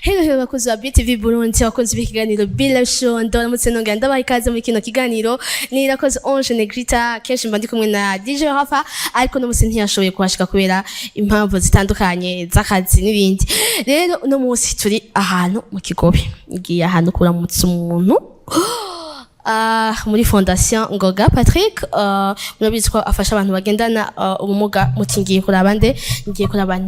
Hello bakozi wa BTV Burundi bakozi b'ikiganiro Bila Show ndamutse nongera ndabaha ikaze muri kino kiganiro nirakoze Onge Negrita kenshi mba ndi kumwe na DJ Rafa ariko no musi ntiyashoboye kuhashika kubera impamvu zitandukanye z'akazi n'ibindi rero no musi turi ahantu mu Kigobe ngiye ahantu kuramutsa umuntu muri Fondation Ngoga Patrick murabizi ko afasha abantu bagendana ubumuga mutingiye kurabande ngiye kuraba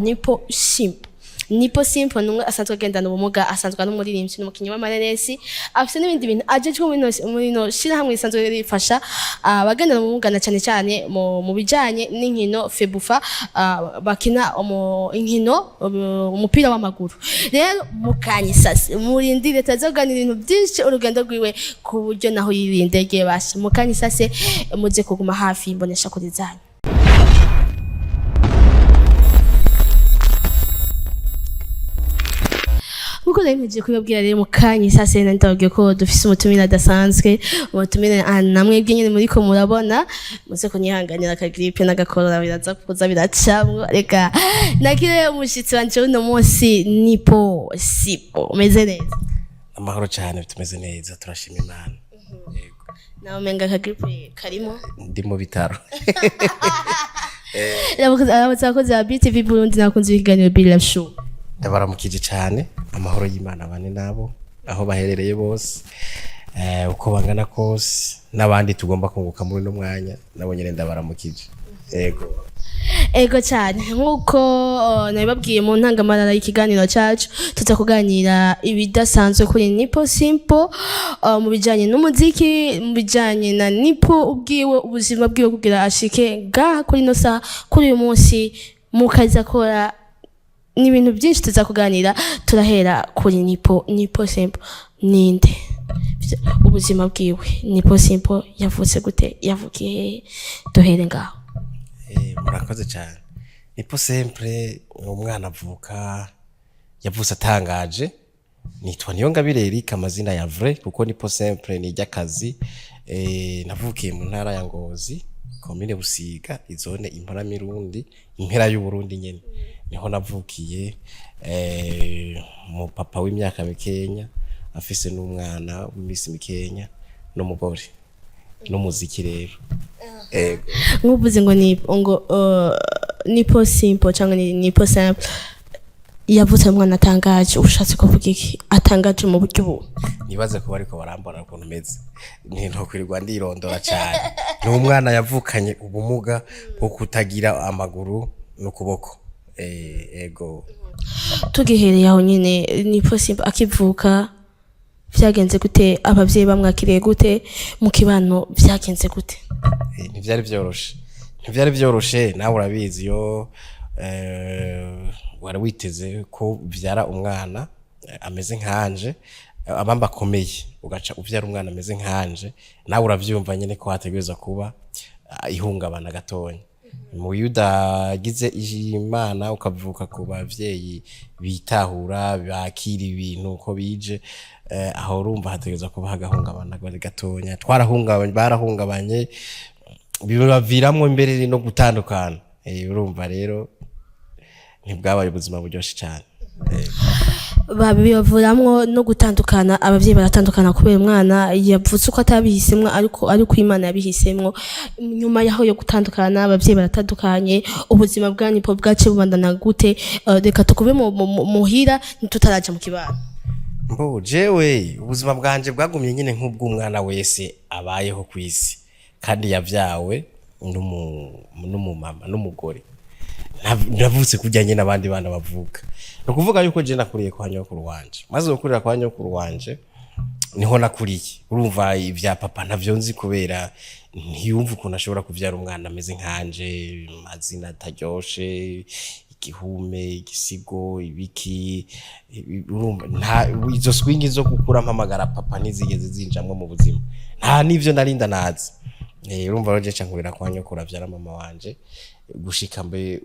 Nipo Simple numwe asanzwe agendana ubumuga asanzwe ari umuririmbyi n'umukinyi w'amareresi afite n'ibindi bintu ajejwe muri no shira hamwe isanzwe rifasha abagendana ubumuga na cyane cyane mu bijanye n'inkino Febufa bakina inkino umupira w'amaguru rero mukanyisase murindire tazoganira ibintu byinshi urugendo rwiwe ku buryo naho yirindege bashe mukanyisase muze kuguma hafi imbonesha kuri zanyu Uko rero ngiye kubabwira rero mukanye sase ndabwiye ko dufise umutumire adasanzwe umutumire namwe bw'nyene muri ko murabona muze kunyihanganira ka grippe n'agakorora biraza kuza biracamwe reka nakire umushitsi wanje uno munsi Nipo Simple umeze neza amahoro cyane tumeze neza turashima Imana yego nawe menga ka grippe karimo ndi mu bitaro abakozi ba BTV Burundi nakunze ikiganiro Bila Show ndabaramukije cyane amahoro y'Imana bane nabo aho baherereye bose uko bangana kose nabandi tugomba kunguka muri no mwanya nabo nyene ndabaramukije ego cyane nkuko nabibabwiye mu ntangamarara y'ikiganiro cyacu tuza kuganira ibidasanzwe kuri Nipo Simple mu bijanye n'umuziki mu bijanye na Nipo ubwiwe ubuzima bwiwe kugira ashike ga kuri no sa kuri uyu munsi mu kazi akora ni ibintu byinshi tuza kuganira turahera kuri Nipo Simple ninde ubuzima bwiwe Nipo Simple yavutse gute yavukiye duhere ngaho murakoze cyane Nipo Simple umwana avuka yavutse atangaje nitwa Niyongabire Eric amazina ya vrai kuko Nipo Simple ni ry'akazi navukiye mu ntara ya Ngozi komine Busiga izone impara mirundi impera y'u Burundi nyene niho navukiye mu papa w'imyaka mikenya afise n'umwana w'imisi mikenya n'umugore n'umuziki rero nk'uvuze ngo Nipo Simple cyangwa Nipo Simple yavutse umwana atangaje ushatse kuvuga iki atangaje mu buryo ubu nibaze ko bariko barambona ukuntu meze nto kwirirwa ndirondora cyane ni umwana yavukanye ubumuga bwo kutagira amaguru n'ukuboko ego tugihereye aho nyine Nipo Simple akivuka vyagenze gute abavyeyi bamwakiriye gute mu kibano vyagenze gute ntivyari byoroshe nawe urabizi yo wari witeze ko vyara umwana ameze nkanje abamba akomeye ugaca uvyara umwana ameze nkanje nawe uravyumva nyene ko hategereza kuba ihungabana gatonya mu yudagize Imana ukavuka ku bavyeyi bitahura bakira ibintu uko bije aho urumva hategereza kuba hagahungabana gatonya barahungabanye bibaviramwo imbere no gutandukana urumva rero ntibwabaye ubuzima buryoshye cyane babibavuramwo no gutandukana abavyeyi baratandukana kubera umwana yavutse uko atabihisemwo ariko Imana yabihisemwo nyuma yaho yo gutandukana abavyeyi baratandukanye ubuzima bwa Nipo bwace bubandana gute reka tukube muhira tutaraja mu kibano jewe ubuzima bwanje bwagumye nyine nk'ubw'umwana wese abayeho kwisi kandi yavyawe n'umumama n'umugore navutse kujyanye n'abandi bana bavuka no kuvuga yuko je nakuriye kwa nyokuru wanje maze gukurira kwa nyokuru wanje niho nakuriye urumva ivya papa ntavyo nzi kubera ntiyumva ukuntu ashobora kuvyara umwana ameze nkanje mazina ataryoshe igihume igisigo ibiki urumva nta izo swingi zo gukura mpamagara papa ntizigeze zinjamwe mu buzima nta nivyo narinda nazi urumva roje cankurira kwa nyokuru avyara mama wanje gushika mbe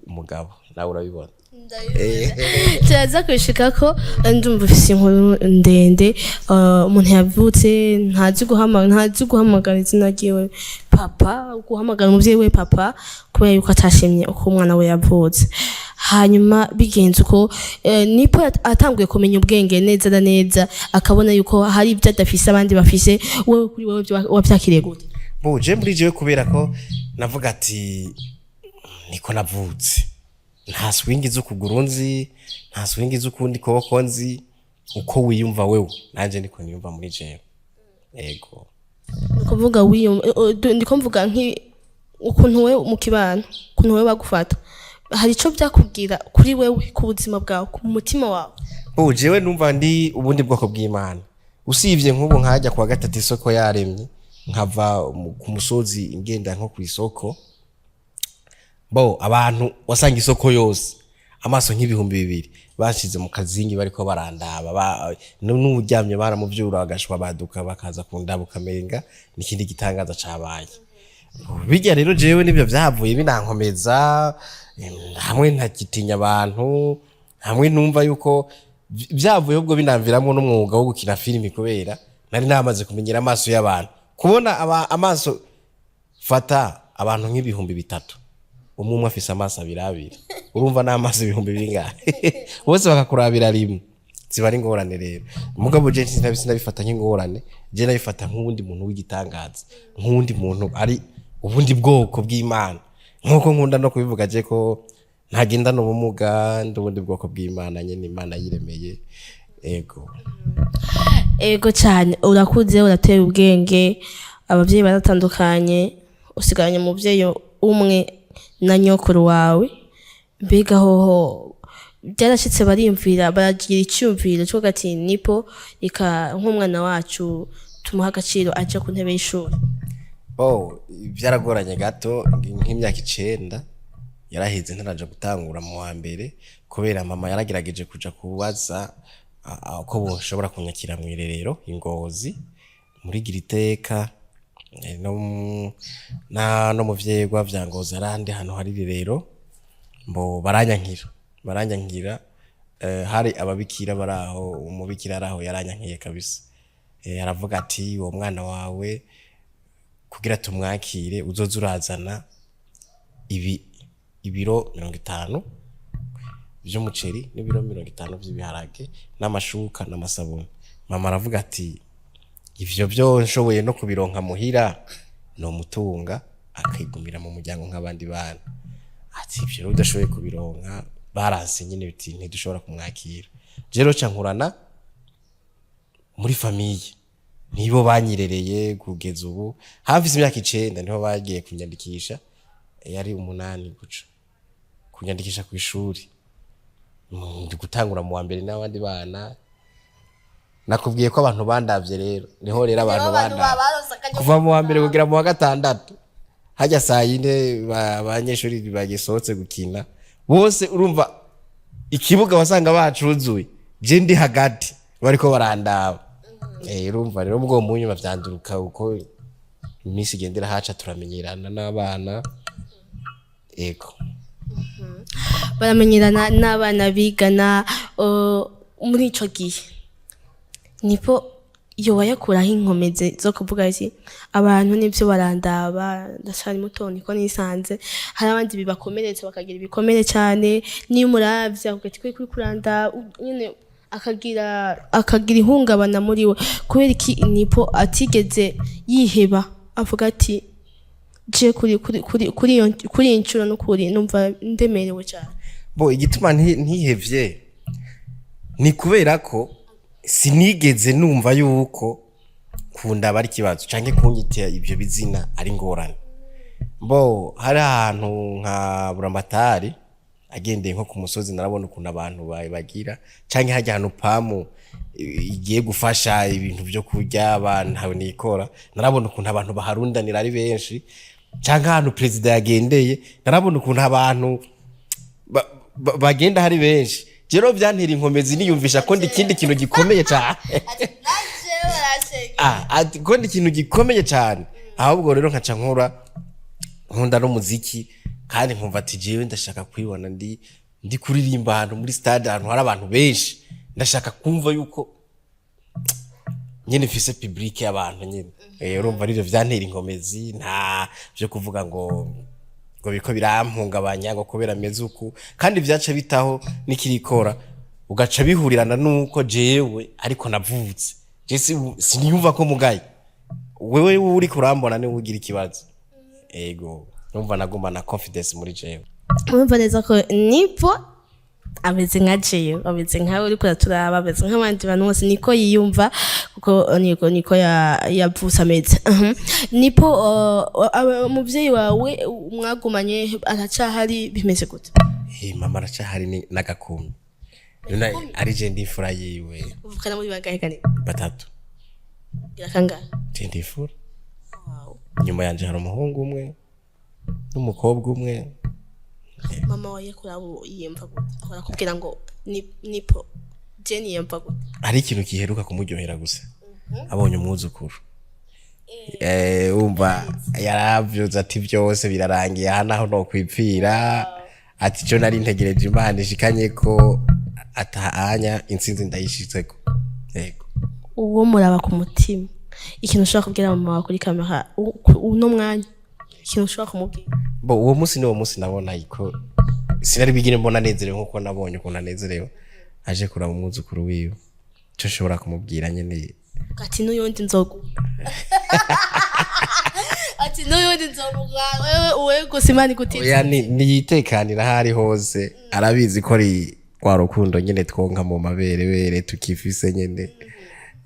umugabo nawe urabibona turaza kwishika ko ndumva ufise inkuru ndende umuntu yavutse ntazi guhamagara izina ryiwe papa guhamagara umuvyeyi we papa kubera yuko atashimye uko umwana we yavutse hanyuma bigenze uko nipo atanguye kumenya ubwenge neza na neza akabona yuko hari ibyo adafise abandi bafise wowe kuri wowe wabyakiriye gute? Je muri jewe kubera ko navuga ati niko navutse nta swingi z'ukuguru nzi nta swingi z'ukundi koboko nzi uko wiyumva wewe nanje niko niyumva muri jewe ego kuvuga ndiko mvuga ukuntu wewe mu kibano ukuntu wewe bagufata hari ico byakubwira kuri wewe ku buzima bwawe ku mutima wawe? Jewe numva ndi ubundi bwoko bw'Imana usivye nk'ubu nkajya kwa gatatu isoko yaremye nkava ku musozi ingenda nko ku isoko abantu wasanga isoko yose amaso nk'ibihumbi 2 bashize mu kazingi bariko barandaba n'uryamye baramuvyura agashwa baduka bakaza kundabuka menga n'ikindi gitangaza cabaye. Bijya rero jewe nibyo byavuye binankomeza hamwe ntakitinya abantu hamwe numva yuko byavuye ubwo binamviramo n'umwuga wo gukina filimi kubera nari namaze kumenyera amaso y'abantu kubona amaso fata abantu nk'ibihumbi 3 umwe afise amaso 2 urumva n'amaso ibihumbi 2 bose bakakurabira rimwe ziba ari ngorane rero mugabo je sinabifata nk'ingorane je nabifata nk'ubundi muntu w'igitangaza nk'undi muntu ari ubundi bwoko bw'Imana nkuko nkunda no kubivuga je ko ntagenda no bumuga ndubundi bwoko bw'Imana nyene Imana yiremeye ego cyane urakuze urateye ubwenge abavyeyi baratandukanye usiganye mu byeyo umwe na nyokuru wawe mbega hoho byarashitse bariyumvira baragira icyumviro cyo gati nipo nk'umwana wacu tumuha agaciro aje ku ntebe y'ishuri? Byaragoranye gato nk'imyaka 9 yarahize ntaraje gutangura mu wa mbere kubera mama yaragerageje kuja kubaza uko boshobora kunyakira mu irerero Ingozi muri Giriteka no mu vyegwa vya Ngozi arande hano hari irerero baranyankira hari ababikira baraho umubikira araho yaranyankiye kabisa aravuga ati uwo mwana wawe kugira tumwakire uzoza urazana ibiro 50 by'umuceri n'ibiro 50 by'ibiharage n'amashuka n'amasabuni. Mama aravuga ati ivyo byo nshoboye no kubironka muhira no mutunga akigumira mu muryango nk'abandi bana ati ivyo udashoboye kubironka baranse nyine biti ntidushobora kumwakira. Jero cankurana muri famille nibo banyirereye kugeza ubu hafi imyaka 9 niho bagiye kunyandikisha yari 8 guca kunyandikisha ku ishuri ndi gutangura mu wa mbere n'abandi bana nakubwiye ko abantu bandavye rero niho rero abantu banda kuva mu wa mbere kugira mu wa 6 hajya saa 4 abanyeshuri bagisohotse gukina bose urumva ikibuga wasanga bacuzuye je ndi hagati bariko barandaba urumva rero ubwo munyu bavyanduruka uko iminsi igendera haca turamenyerana n'abana baramenyerana n'abana bigana muri ico gihe nipo iyo wayakuraho inkomeze zo kuvuga ati abantu nibyo barandaba ndashari muto niko nisanze hari abandi bibakomeretse bakagira ibikomere cyane niyo muravye ugati kuri kuranda nyene akagira ihungabana muri we kubera iki nipo atigeze yiheba avuga ati je kuri incuro n'ukuri numva ndemerewe cyane. Igituma ntihevye ni kubera ko sinigeze numva yuko kunda bari kibazo canke kunyitira ibyo bizina ari ngorane. Hari ahantu nka Buramatari agendeye nko ku musozi narabona ukuntu abantu bagira canke hajya ahantu pamu igiye gufasha ibintu byo kurya abantu hawe nikora narabona ukuntu abantu baharundanira ari benshi canke ahantu president yagendeye narabona ukuntu abantu bagenda hari benshi jero byantera inkomezi niyumvisha ko ndi kindi kintu gikomeye cyane ati ko ndi kintu gikomeye cyane ahubwo rero nkaca nkunda no muziki kandi nkumva ati jewe ndashaka kwibona ndi kuririmba ahantu muri stade ahantu hari abantu benshi ndashaka kumva yuko nyene mfise public y'abantu nyene urumva rero vyantera inkomezi nta byo kuvuga ngo ngo biko birampungabanya ngo kubera meze uku kandi vyaca bitaho nikirikora ugaca bihurirana nuko jewe ariko navutse je siniyumva ko mugaye wewe uri kurambona ni ugira ikibazo ego numva naguma na confidence muri jewe urumva neza ko nipo ameze nka jewe ameze nkawe uri kuraturaba ameze nk'abandi bantu bose niko yiyumva kuko niko yavutse ameze nipo umuvyeyi wawe mwagumanye aracahari bimeze gute mama aracahari ni nagakumi nuna ari je ndifura yiwe uvukana muri bangahe kane batatu irakanga ndifura nyuma yanje hari umuhungu umwe n'umukobwa umwe mama wawe kurabo yiyumva gute akora kubwira ngo nipo Jenny yumva gute ari ikintu kiheruka kumuryohera gusa abonye umwuzukuru umva yaravyuza ati byose birarangiye hanaho no kwipfira ati cyo nari ntegereje Imana ishikanye ko atahanya insinzi ndayishitseko yego uwo muraba ku mutima ikintu ushobora kubwira mama wawe kuri kamera uno mwanya ikintu ushobora kumubwira bo uwo munsi ni uwo munsi nabona iko sinari bigire mbona nezerewe nkuko nabonye ko nanezerewe aje kuraba umwuzukuru wiwe cyo shobora kumubwira nyene ati n'uyundi nzogu ati n'uyundi nzogu wewe gusa Imana igutiza oya ni yitekanira hari hose arabizi ko ari kwa rukundo nyene twonka mu mabere tukifise nyene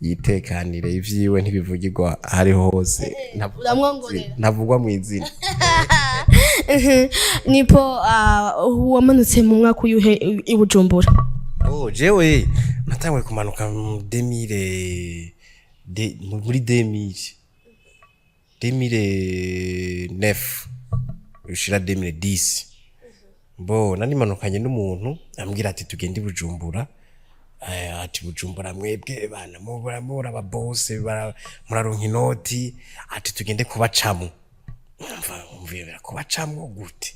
yitekanire ivyiwe ntibivugirwa hari hose ntavugwa mu izina nipo wamanutse mu mwaka uyuhe i Bujumbura jewe natangwe kumanuka muri 2009 ushira 2010 bo nani manukanye n'umuntu ambwira ati tugende Bujumbura ati Bujumbura mwebwe bana mubura ababose muraronka inoti ati tugende kubacamo mvira kubacamo gute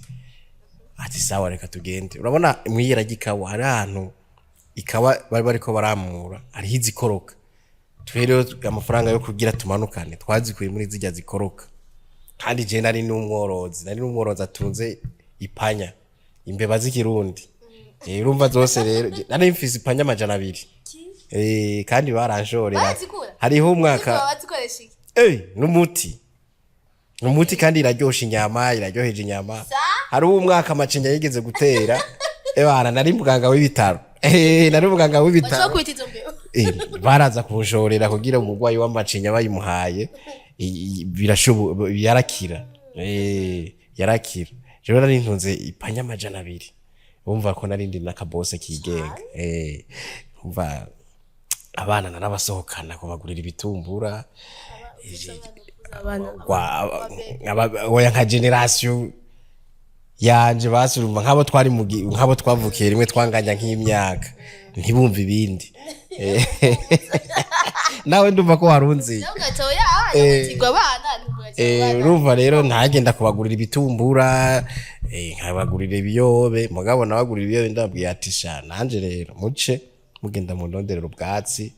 ati sawa reka tugende urabona mwiyera gikawa hari ahantu ikawa bari bariko baramura ari hizikoroka twero amafaranga yo kugira tumanukane twazikuye muri zijya zikoroka kandi je nari n'umworozi atunze ipanya imbeba z'ikirundi urumva zose rero nari mfise ipanya amajana 2 kandi baranshorera hariho umwaka n'umuti kandi iraryosha inyama iraryoheje inyama hariho umwaka amacinya yigeze gutera ebana nari muganga w'ibitaro nari muganga w'ibitaro baraza kunshorera kugira umugwayi w'amacinya bayimuhaye yarakira yarakira rero nari ntunze ipanya amajana 2 umva ko narindi nakabose kigenga umva abana narabasohokana kubagurira ibitumbura oya nka generation yanje basurumva nk'abo twavukiye rimwe twanganya nk'imyaka ntibumva ibindi nawe ndumva ko warunzi urumva rero ntagenda kubagurira ibitumbura nkabagurira ibiyobe mugabo nabagurira ibiyobe ndabwiye ati sha nanje rero muce mugenda mu ndonderero ubwatsi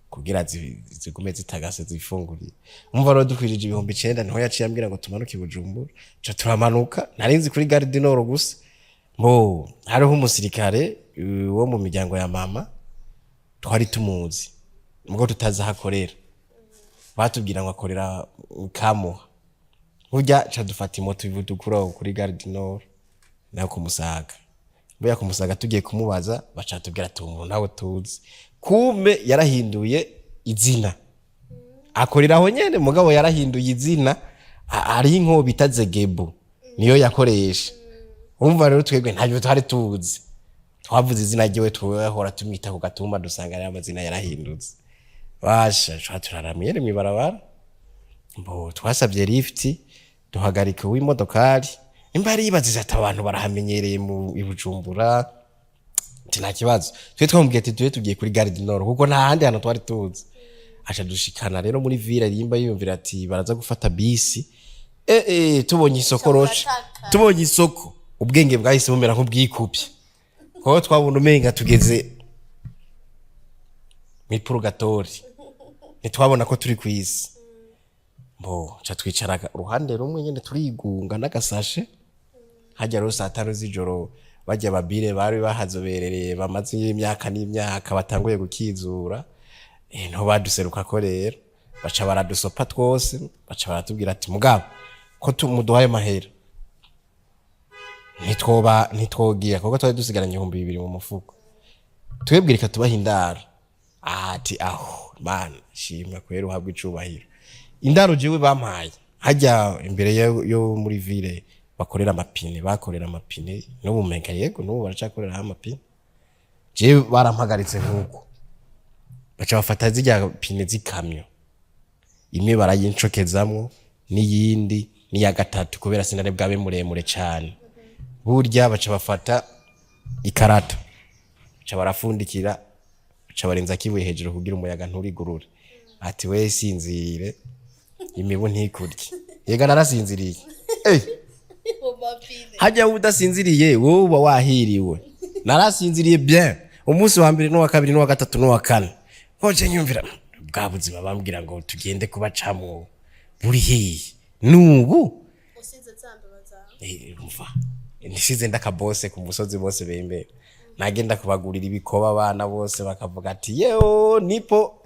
kugira zigume zitagase zifunguriye umva rero dukwirije 9,000 niho yaciye ambwira ngo tumanuke Bujumbura cyo turamanuka narinzi kuri Gare du Nord gusa bo hariho umusirikare wo mu miryango ya mama twari tumuzi mugo tutaza hakorera batubwira ngo akorera Kamuha burya cha dufata imoto ivudukura kuri Gare du Nord nayo kumusaga boya kumusaga tugiye kumubaza baca tubwira tumuntu nawe tuzi kume yarahinduye izina akoreraho nyene mugabo yarahinduye izina ari inko bitaze Gebo niyo yakoresha umva rero twebwe ntavyo twari tuzi twavuze izina ryiwe twahora tumwita ku Gatumba dusanga ari amazina yarahindutse basha turaramye mwibarabara mbo twasabye lift duhagarika w'imodokari imbari yibaziza ati abantu barahamenyereye mu Bujumbura nta kibazo twe twamubwiye ati tugiye kuri Gare du Nord kuko nta handi hano twari tuzi acha dushikana rero muri villa rimba yumvira ati baraza gufata bisi tubonye isoko roche tubonye isoko ubwenge bwahise bumera nk'ubwikupye ko twabona umenga tugeze mu purgatori ntitwabona ko turi kwisi bo cha twicaraga uruhande rumwe nyene turigunga n'agasashe hajya rero saa 5 z'ijoro bajya babire bari bahazoberereye bamaze imyaka n'imyaka batanguye gukizura no baduseruka ko rero baca baradusopa twose baca baratubwira ati mugabo ko tumuduhaye mahera ntitwogiye kuko twari dusigaranye 200 mu mufuko twebwirika tubaha indaro ati aho man shimwe kwera uhabwa icubahiro indaro jewe bampaye hajya imbere yo muri ville bakorera amapine n'ubu menga yego n'ubu baracakorera amapine je barampagaritse nkuko baca bafata zijya pine zikamyo imwe barayincokezamwo n'iyindi niya gatatu kubera sinare bwabe muremure cyane burya baca bafata ikarata baca barafundikira baca barenza kibuye hejuru kugira umuyaga nturigurure ati we sinzire imibu ntikurye yega narasinziriye hajya udasinziriye wowe uba wahiriwe narasinziriye bien umunsi wa mbere n'uwa kabiri n'uwa gatatu n'uwa kane hoje nyumvira bwa buzima bambwira ngo tugende kubacamwo buri hehe nubu usize zambaza umva nisize ndakabose ku musozi bose bembe nagenda kubagurira ibikoba abana bose bakavuga ati yeo nipo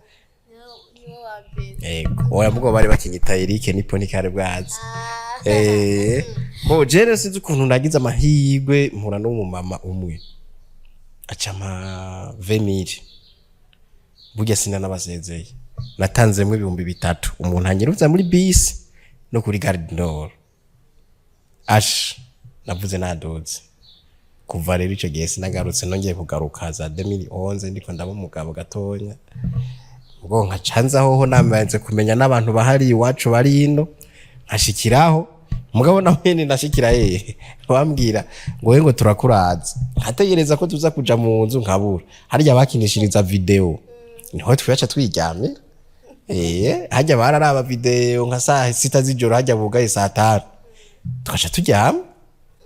oya mugo bari bakinyita Eric nipo nikare bwazi bo jere sinzi ukuntu nagize amahirwe mpura n'umumama umwe acama 20,000 burya sina nabasezeye natanzemwe 3,000 umuntu anyirutsa muri bisi no kuri Gare du Nord navuze nadoze kuva rero ico gihe sinagarutse nongeye kugaruka za 2011 ndiko ndaba umugabo gatonya ubwo nkacanza hoho namaze kumenya n'abantu bahari iwacu bari ino nkashikiraho mugabo namwe ndashikira bambwira ngo turakuraza nkategereza ko tuza kuja mu nzu nkabura harya bakinishiriza video niho twiyaca twiryamye hajya bararaba video nka saa 6 z'ijoro hajya bugaye saa 5 tukaca turyama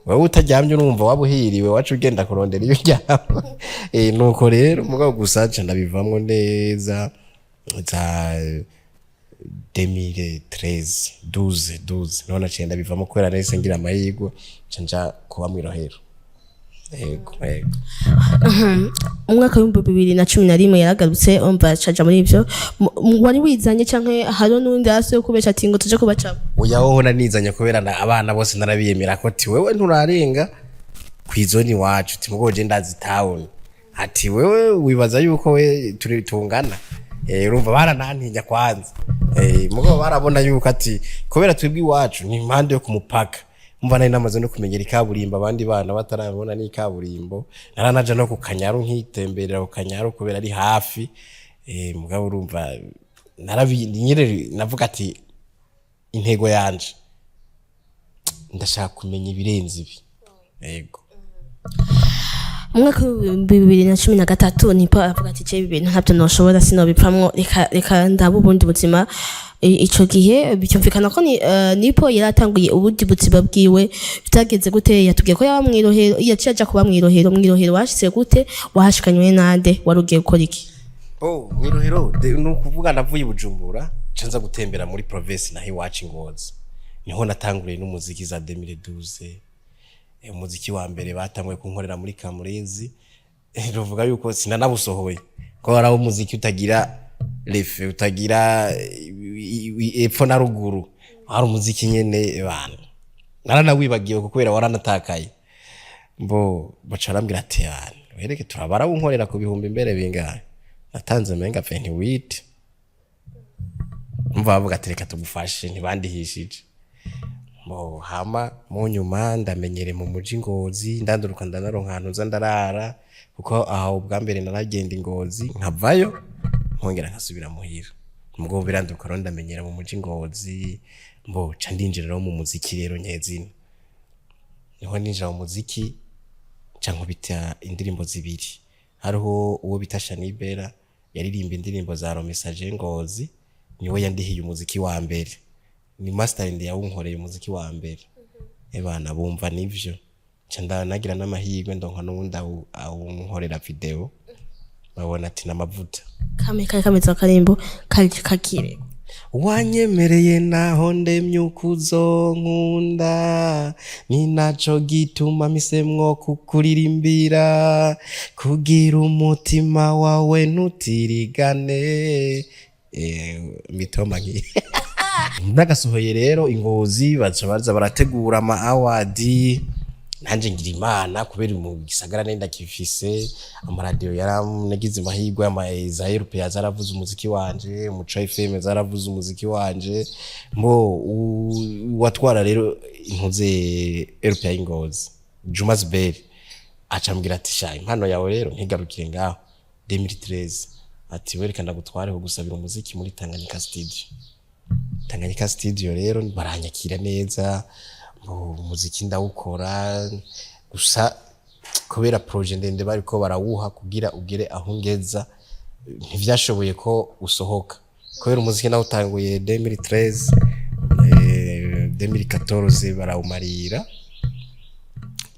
wewe utaryamye urumva wabuhiriwe wacu ugenda kurondera iyo ryama nuko rero mugabo gusaca ndabivamwo neza za 2013 none cyenda bivamo kwera nese ngira amahirwe canja kuba mwirohero umwaka wa 2011 yaragarutse umva caja muri ivyo wari wizanye canke haro nundi hasi yo kubesha ati ngo tuje kubacamo uyaho nanizanye kubera abana bose narabiyemera ko ati wewe nturarenga kwizoni wacu ati mugoje ndazi town ati wewe wibaza yuko we turi tungana urumva baranantinya kwanza mugabo barabona yuko ati kubera twebwi wacu ni impande yo kumupaka umva nari namaze no kumenyera ikaburimbo abandi bana batarabona ni ikaburimbo naranaje no kukanyaru nkitemberera kukanyaru kubera ari hafi mugabo urumva nyire navuga ati intego yanje ndashaka kumenya ibirenze ibi yego umwaka wa 2013 nipo avuga ati je ibintu ntabyo noshobora sinobipamwo reka ndabubundi buzima ico gihe bicyumvikana ko nipo yaratanguye ubundi buzima bwiwe bitageze gute yatubwiye ko yaba mwirohero yaciye kuba mwirohero washitse gute wahashikanywe nande warugiye gukora iki mwirohero no kuvuga navuye Bujumbura canza gutembera muri province nahi wacu Ngozi niho natanguriye n'umuziki za 2012 umuziki wa mbere batamwe kunkorera muri Kamurenzi ruvuga yuko sinanabusohoye ko araho umuziki utagira refe utagira epfo na ruguru hari umuziki nyene bana naranawibagiwe kubera waranatakaye mbo bacarambira ati yana wereke turabara unkorera ku bihumbi imbere bingahe natanze menga 28 mva bavuga ati reka tugufashe ntibandihishije hama mu nyuma ndamenyere mu muji Ngozi ndanduruka ndanaronka ahantu nza ndarara kuko aho ubwa mbere naragenda Ngozi nkavayo nkongera nkasubira muhira mugabo biranduka ro ndamenyera mu muji Ngozi ca ndinjira mu muziki rero nyezina niho ninjira mu muziki ca nkubita indirimbo zibiri hariho uwo bita Shanibera yaririmba indirimbo za Romesaje Ngozi niwe yandihiye umuziki wa mbere ni mastering yawunkoreye umuziki wa mbere ebana bumva nivyo canda nagira n'amahirwe ndonka n'ubundi awunkorera video babona ati namavuta kameza karimbo kakire wanyemereye naho ndemye ukuzonkunda ni naco gituma mpisemwo kukuririmbira kugira umutima wawe ntutirigane mitoma nki nagasohoye rero Ingozi baza barategura ama award nanje ngira imana kubera mu gisagara nenda kifise amaradiyo yaramugize amahirwe za Europe zaravuze umuziki wanje Muco FM zaravuze umuziki wanje mbo watwara rero impuze Europe ya Ingozi Juma Zuberi acambwira ati sha impano yawe rero ntigarukire ngaho 2013 ati werekana gutware ho gusabira umuziki muri Tanganyika Studio rero baranyakira neza umuziki ndawukora gusa kubera projet ndende bariko barawuha kugira ugere aho ngeza ntivyashoboye ko usohoka kubera umuziki nawo utanguye 2013 2014 barawumarira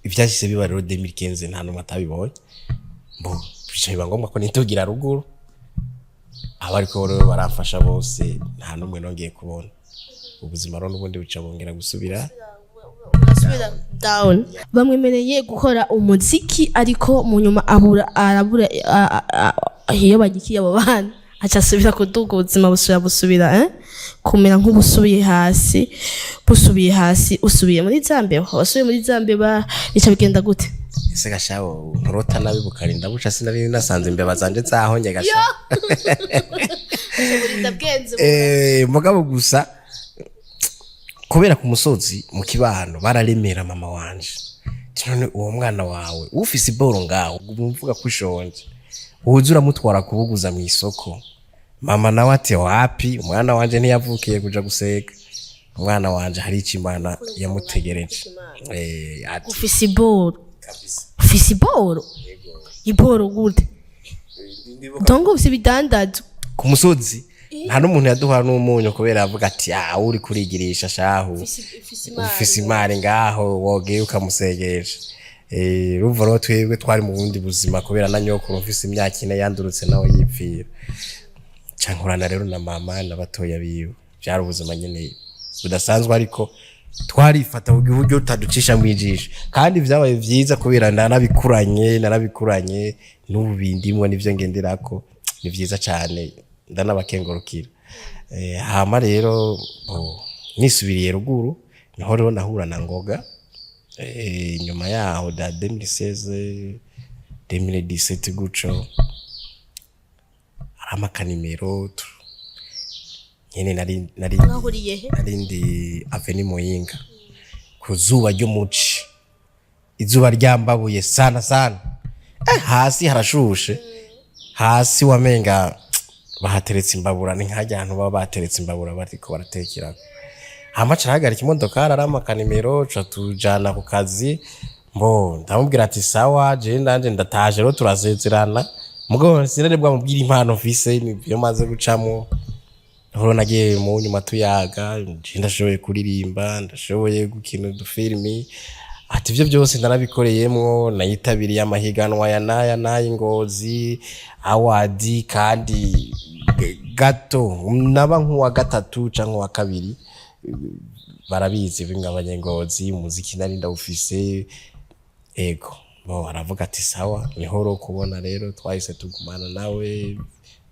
ivyashise biba rero 2015 nta numwe atabibonye mbo biba ngombwa ko nitugira ruguru abariko rero baramfasha bose nta numwe nongeye kubona ubuzima rero n'ubundi buca bongera gusubira down bamwemereye gukora umuziki ariko mu nyuma arabura iyo bagikiye abo bana aca asubira kuduga ubuzima busubira kumera nk'ubusubiye hasi usubiye muri Zambia wasubiye muri Zambia bica bigenda gute ese gashawo nkurota nabi bukarinda buca sinari nasanze imbeba zanje zahonye gashawo mugabo gusa kubera ku musozi mu kibano bararemera mama wanje none uwo mwana wawe ufise iboro ngaho umvuga kushonje uzura mutwara kubuguza mu isoko mama nawe ati wapi umwana wanje ntiyavukiye kuja guseka umwana wanje hari ikimana yamutegereje ufise iboro iboro gute dongo ufise bidandazo ku musozi nta n'umuntu yaduhara n'umunyu kubera avuga ati uri kurigirisha shahu ufise imari ngaho wogeye ukamusegeje ruva rero twebwe twari mu bundi buzima kubera na nyokuru ufise imyaka 4 yandurutse nawe yipfira cankurana rero na mama n'abatoya biwe byari ubuzima nyene budasanzwe ariko twarifata uburyo utaducisha mwijisha kandi vyabaye vyiza kubera narabikuranye n'ubu bindimwe nivyo ngenderako ni vyiza cyane ndanabakengurukira hama rero nisubiriye ruguru niho rero nahura na Ngoga nyuma yaho da 2016 2017 guco amakanimero nyene narindi Avenue Muyinga ku zuba ryo muci izuba ryambabuye sana hasi harashushe hasi wamenga bahateretse imbabura ni nkajyantu baba bateretse imbabura bariko baratekera hama carahagarika imodoka aramakanimero tujana ku kazi mbo ndamubwira ati sawa je ndanje ndataje rero turazezerana mugo sinari bwamubwira impano mfise nibyo maze gucamo horo nagiye mu nyuma tuyaga ndashoboye kuririmba ndashoboye gukina udufilimi ati ivyo byose ndanabikoreyemwo nayitabiriye amahiganwa ya naya Ingozi award kandi gato naba nk'uwa gatatu canke wa kabiri barabizi bingabanye Ngozi umuziki nari ndawufise ego bo aravuga ati sawa nihoro kubona rero twahise tugumana nawe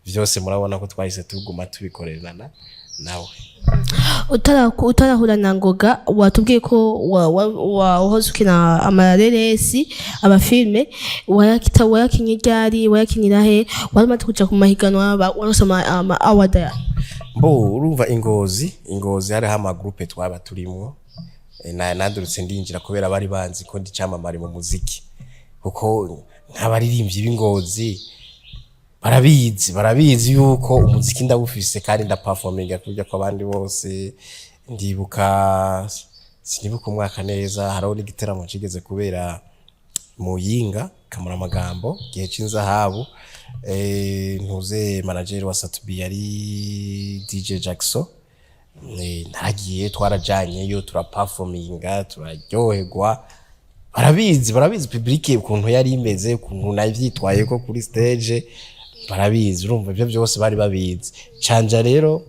vyose murabona ko twahise tuguma tubikorerana nawe utarahura na Ngoga watubwiye ko wahoze ukina amareresi abafilme wayakinye ryari wayakinira he waramaze kuja ku mahiganwa warosoma ama award mbo urumva Ingozi hari ama groupe twaba turimo nandurutse ndinjira kubera bari banzi ko ndi camamare mu muziki kuko nk'abaririmbyi b'Ingozi barabizi yuko umuziki ndawufise kandi ndaperforminga kurya kwa bandi bose ndibuka umwaka neza haraho n'igiteramo cigeze kubera Muyinga Kamara Magambo gihe c'inzahabu ntuze manager wa Satubi yari DJ Jackson naragiye twarajanye yo turaperforminga turaryoherwa barabizi public ukuntu yari imeze ukuntu navyitwaye ko kuri stage barabizi urumva ibyo byose bari babizi canja rero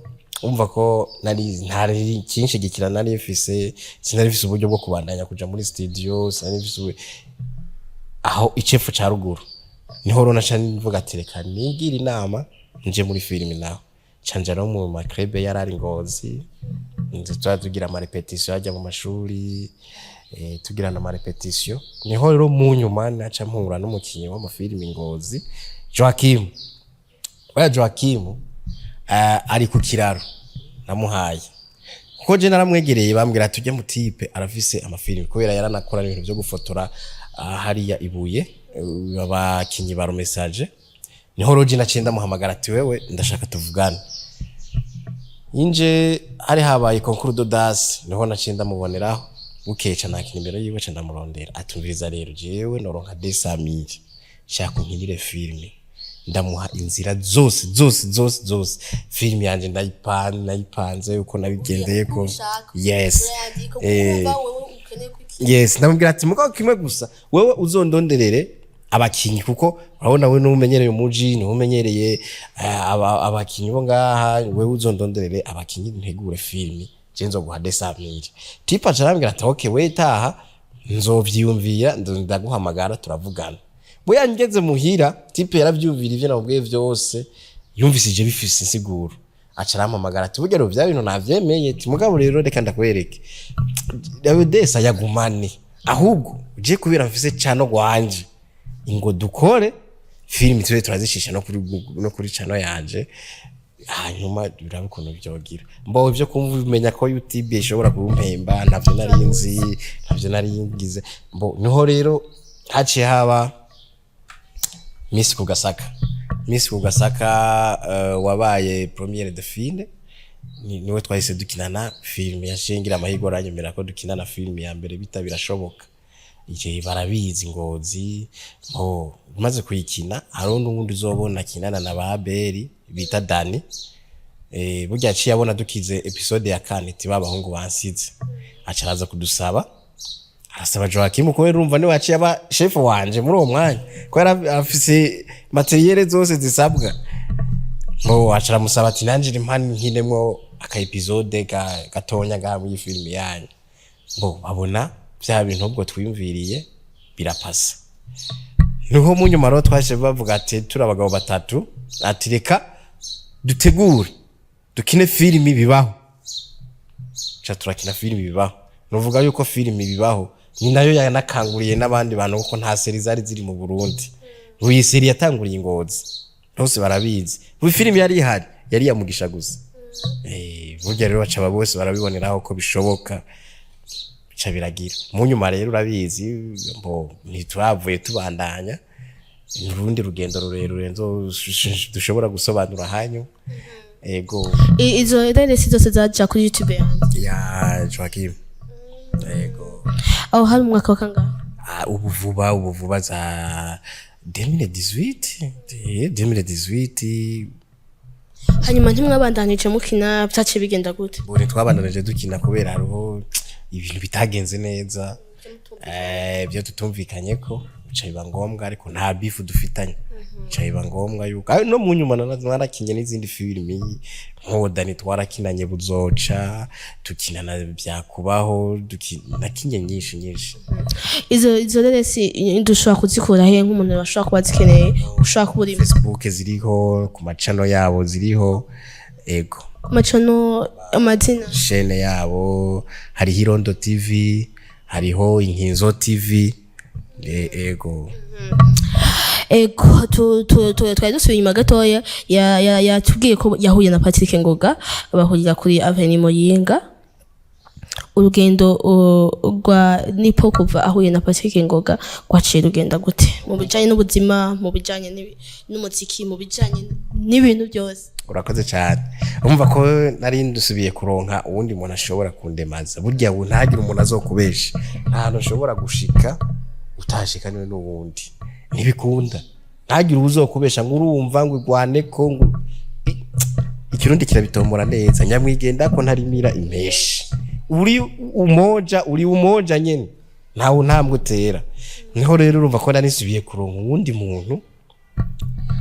umva ko ntari cyinshi gikira nari mfise sinari mfise uburyo bwo kubandanya kuja muri studio sinari mfise aho icefu ca ruguru niho rona cha mvuga ati reka nigira inama nje muri filime naho canja no mu makrebe yarari Ngozi nze tugira ama repetition ajya mu mashuri tugira na ma repetition niho rero mu nyuma naca mpura n'umukinyi wa mafilime Ngozi Joachim ari ku kiraro namuhaye kuko je naramwegereye bambwira tujye mu type arafise amafilime kubera yaranakora ibintu byo gufotora hariya Ibuye abakinyi baro message niho roje nacenda muhamagara ati wewe ndashaka tuvugana inje hari habaye concours d'audace niho nacenda muboneraho bukeca nakina imbere yiwe cenda murondera atumviriza rero jewe noronka 200,000 shaka nkinire filime ndamuha inzira zose filime yanje ndayipanze uko nabigendeye ko yes ndamubwira ati mugabo kimwe gusa wewe uzondonderere abakinyi kuko urabona we n'umenyereye umuji n'umenyereye abakinyi bo ngaha wewe uzondonderere abakinyi ntegure filime cenzo guha 200,000 tipa carambwira ati okay we taha nzovyiyumvira ndaguhamagara turavugana boya ngeze muhira tipe yaravyumvira ivyo nabwiye vyose yumvisije bifise insiguro acarampamagara ati bugero vya bintu navyemeye ati mugabo rero reka ndakwereke Desa yagumane ahubwo uje kubira mfise cano gwanje ingo dukore filime twe turazishisha no kuri cano yanje hanyuma birabukono byogira mbo ivyo kumenya ko YouTube ishobora kumpemba ntavyo nari ngize mbo niho rero haciye haba Miss Kugasaka wabaye premiere de film niwe twahise dukinana film yashingira amahigo aranyemera ko dukinana film ya mbere bita birashoboka ije barabizi Ngozi maze kuyikina hari n'undi uzobona kinana na baberi bita Dani burya ciye abona dukize episode ya 4 tibabahungu bansize acaraza kudusaba arasaba Joachim ko urumva ni waciye aba chef wanje muri uwo mwanya ko afise materiel zose zisabwa acara musaba ati nanjye impani nkinemwo aka episode gatonya ga muri filime yanyu babona bya bintu ubwo twimviriye birapasa niho mu nyuma ro twashe bavuga ati turabagabo batatu ati reka dutegure dukine filime bibaho cha turakina filime bibaho novuga yuko filime bibaho ni nayo yanakanguriye n'abandi bantu kuko nta seri zari ziri mu Burundi uyi seri yatanguriye Ngozi bose barabizi uyu filime yari yamugisha gusa burya rero baca bose barabiboneraho ko bishoboka bica biragira mu nyuma rero urabizi ntituravuye tubandanya n'urundi rugendo rurerure dushobora gusobanura hanyu ego izo reresi zose zaja kuri YouTube yanjye ya Joachim ego aho hari umwaka wakanga ubuvuba za 2018 hanyuma ntimwabandanije mukina byace bigenda gute bone twabandanije dukina kubera hariho ibintu bitagenze neza byo tutumvikanye ko bicaye ngombwa ariko nta bifu dufitanye bicaye ngombwa yuko no mu nyuma narakinye n'izindi filimi Dani twarakinanye buzoca tukinana byakubaho nakinye nyinshi izo reresi dushobora kuzikura he nk'umuntu bashobora kuba zikeneye ushaka kuri Facebook ziriho ku macano yabo ziriho ego macano amazina chaîne yabo hari Hirondo TV hariho Inkinzo TV ego twari dusubiye inyuma gatoya yatubwiye ko yahuye na Patrick Ngoga bahurira kuri Avenue Muyinga urugendo rwa nipo kuva ahuye na Patrick Ngoga kwaciye rugenda gute mu bijanye n'ubuzima mu bijanye n'umuziki mu bijanye n'ibintu byose urakoze cyane umva ko nari ndusubiye kuronka uwundi muntu ashobora kundemaza burya ntagira umuntu azokubesha nta ntushobora gushika utashikaniwe n'ubundi ntibikunda ntagira uzokubesha ngo urumva ngo igwane ko ngo ikirundi kirabitombora neza nyamwigenda ko ntarimira impeshi uri umoja nyene ntawe ntambwe utera niho rero urumva ko nanisubiye kuronka uwundi muntu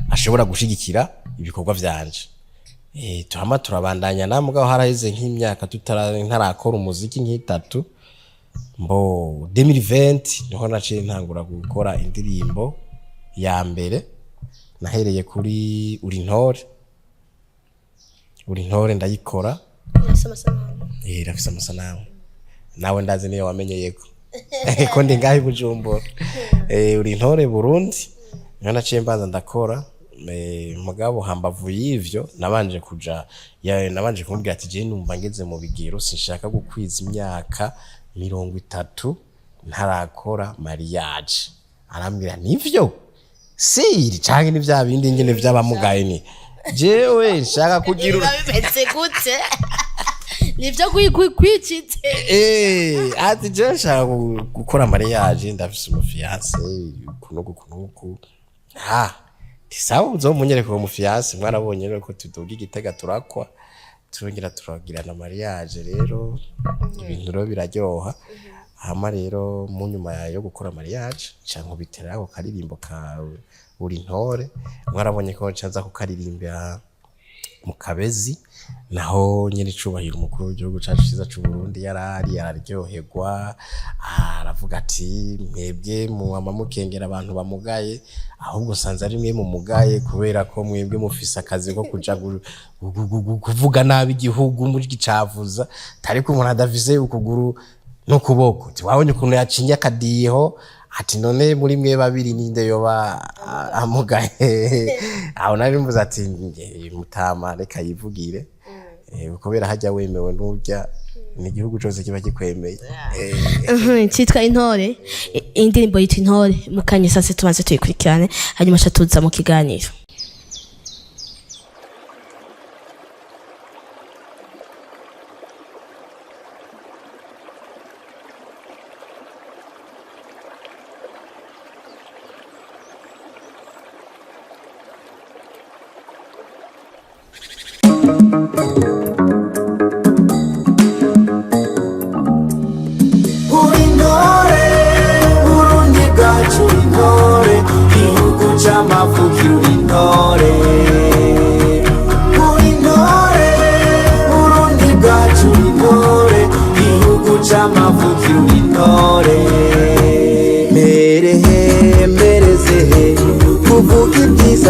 ashobora gushigikira ibikorwa vyanje tuhama turabandanya na mugabo haraheze nk'imyaka ntarakora umuziki nk'itatu mbo 2020 niho naciye ntangura gukora indirimbo ya mbere nahereye kuri uri ntore ndayikora irafise amasanamu nawe ndazi niyo wamenyeyeko ko ndi ngahi Bujumbura uri ntore Burundi niho naciye mbanza ndakora mugabo hambavu y'ivyo nabanje kumubwira ati je numva ngeze mu bigero sinshaka gukwiza imyaka 30 ntarakora mariage arambwira nivyo siri canke ni vya bindi nyene vy'abamugaye ni jewe nshaka kugira bimeze gute nivyo kwicitse ati je nshaka gukora mariage ndafise umufiance kunuku tisawa uzomunyereka uwo mufiance mwarabonye rero ko tuduga igitega turakwa turongera turagira na mariage rero ibintu rero biraryoha hama rero mu nyuma yo gukora mariage canke bitera ako karirimbo ka uri ntore mwarabonye ko canza kukaririmbira mu Kabezi naho nyiri cubahira umukuru w'igihugu cacu ciza c'u Burundi yarari araryoherwa aravuga ati mwebwe mu amamukengera abantu bamugaye ahubwo sanza ari mwe mu mugaye kubera ko mwebwe mufise akazi ko kuja kuvuga nabi igihugu muri gicavuza tariko umuntu adafise ukuguru no kuboko tiwabonye ukuntu yacinye akadiho ati none muri mwe babiri ninde yoba amugaye aho nari mvuze ati mutama reka yivugire kubera hajya wemewe n'urya ni igihugu cyose kiba gikwemeye cyitwa intore indirimbo yitwa intore mukanye sase tubanze tuyikurikirane hanyuma tuza mu kiganiro.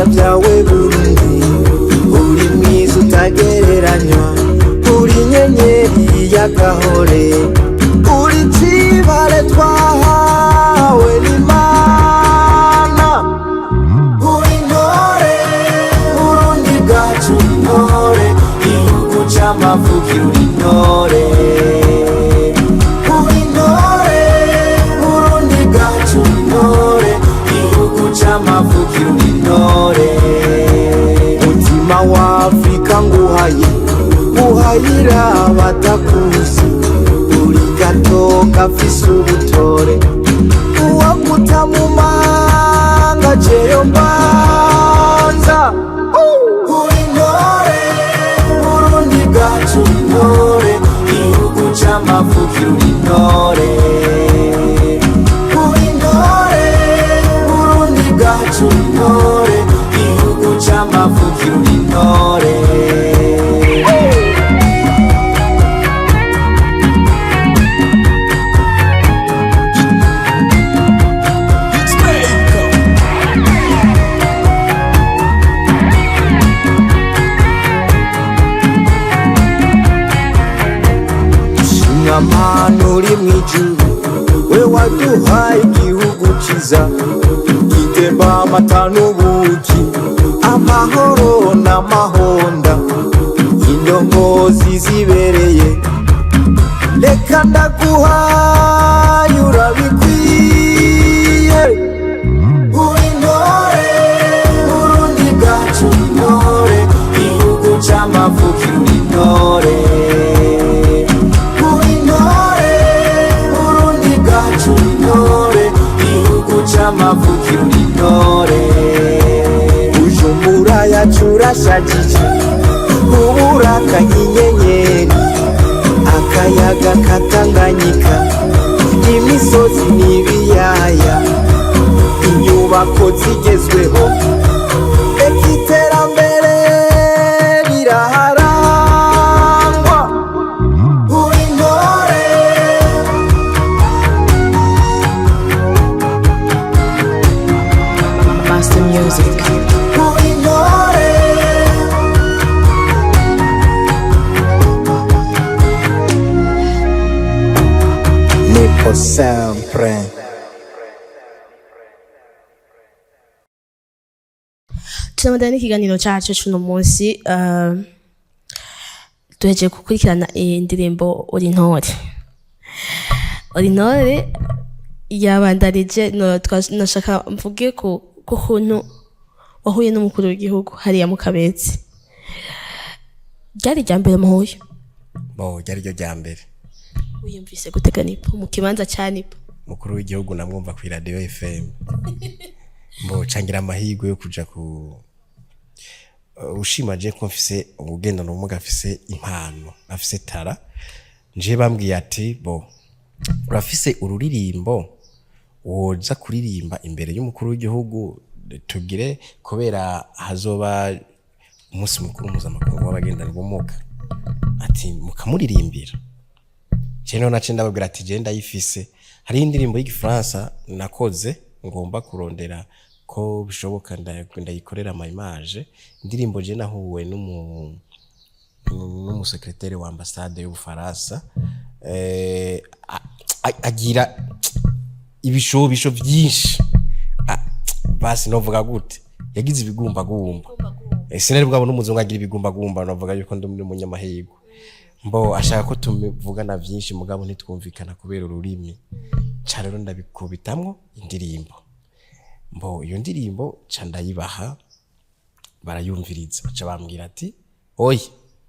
Byawe Burundi uri mwiza utagereranywa uri nyenyeri y'agahore uri cibare twahawe n'Imana uri ntore Burundi bwacu intore igihugu c'amavukiro uri ntore uri ntore Burundi bwacu intore igihugu c'amavukiro uri ntore mutima wa Afrika nguhayira abatakuzi uri gato gafise ubutore uwaguta mu manga jeyo mbanza uri ntore Burundi bwacu intore igihugu c'amavukiro uri ntore uri ntore Burundi bwacu intore igihugu c'amavukiro uri ntore Amano uri mwijuru we waduhaye igihugu ciza gitemba amata n'ubuki amahoro n'amahonda indongozi zibereye reka ndaguhaye urabikwiye uri ntore Burundi bwacu intore igihugu c'amavukiro uri ntore c'amavukiro uri ntore Bujumbura yacu urashajije uburaka nk'inyenyeri akayaga katanganyika imisozi n'ibiyaya inyubako zigezweho eka iterambere riraha Master Music. Uintore nipo sempre. tunamadana n'ikiganiro cacu cuno munsi duhejeje gukurikirana indirimbo uri intore yabandarije nashaka mvuge ku kuntu wahuye n'umukuru w'igihugu hariya mu Kabezi. Ryari rya mbere muhuye? ryari ryo rya mbere. Wiyumvise gutega nipo mu kibanza cya nipo? Mukuru w'igihugu namwumva ku radio FM. Cangira amahirwe yo kuja ku ushimaje ko mfise ubugendano ubumuga, afise impano, afise tara. Nje bambwiye ati urafise ururirimbo woza kuririmba imbere y'umukuru w'igihugu, tugire kubera hazoba umunsi mukuru mpuzamakungu w'abagendana ubumuga, ati mukamuririmbira. Ceno nace ndababwira ati je ndayifise. Hari indirimbo y'Igifaransa nakoze ngomba kurondera ko bishoboka ndayikorera ama image. Indirimbo je nahuwe n'umusekreteri wa ambassade y'Ubufaransa, agira ibishobisho byinshi, basi novuga gute, yagize ibigumbagumba. Sinari bwabo n'umuzungu agira ibigumbagumba, novuga yuko ndi umunyamahirwe. Ashaka ko tumuvugana byinshi mugabo ntitwumvikana kubera ururimi. Ca rero ndabikubitamwo indirimbo. Iyo ndirimbo ca ndayibaha, barayumviriza, baca bambwira ati oya,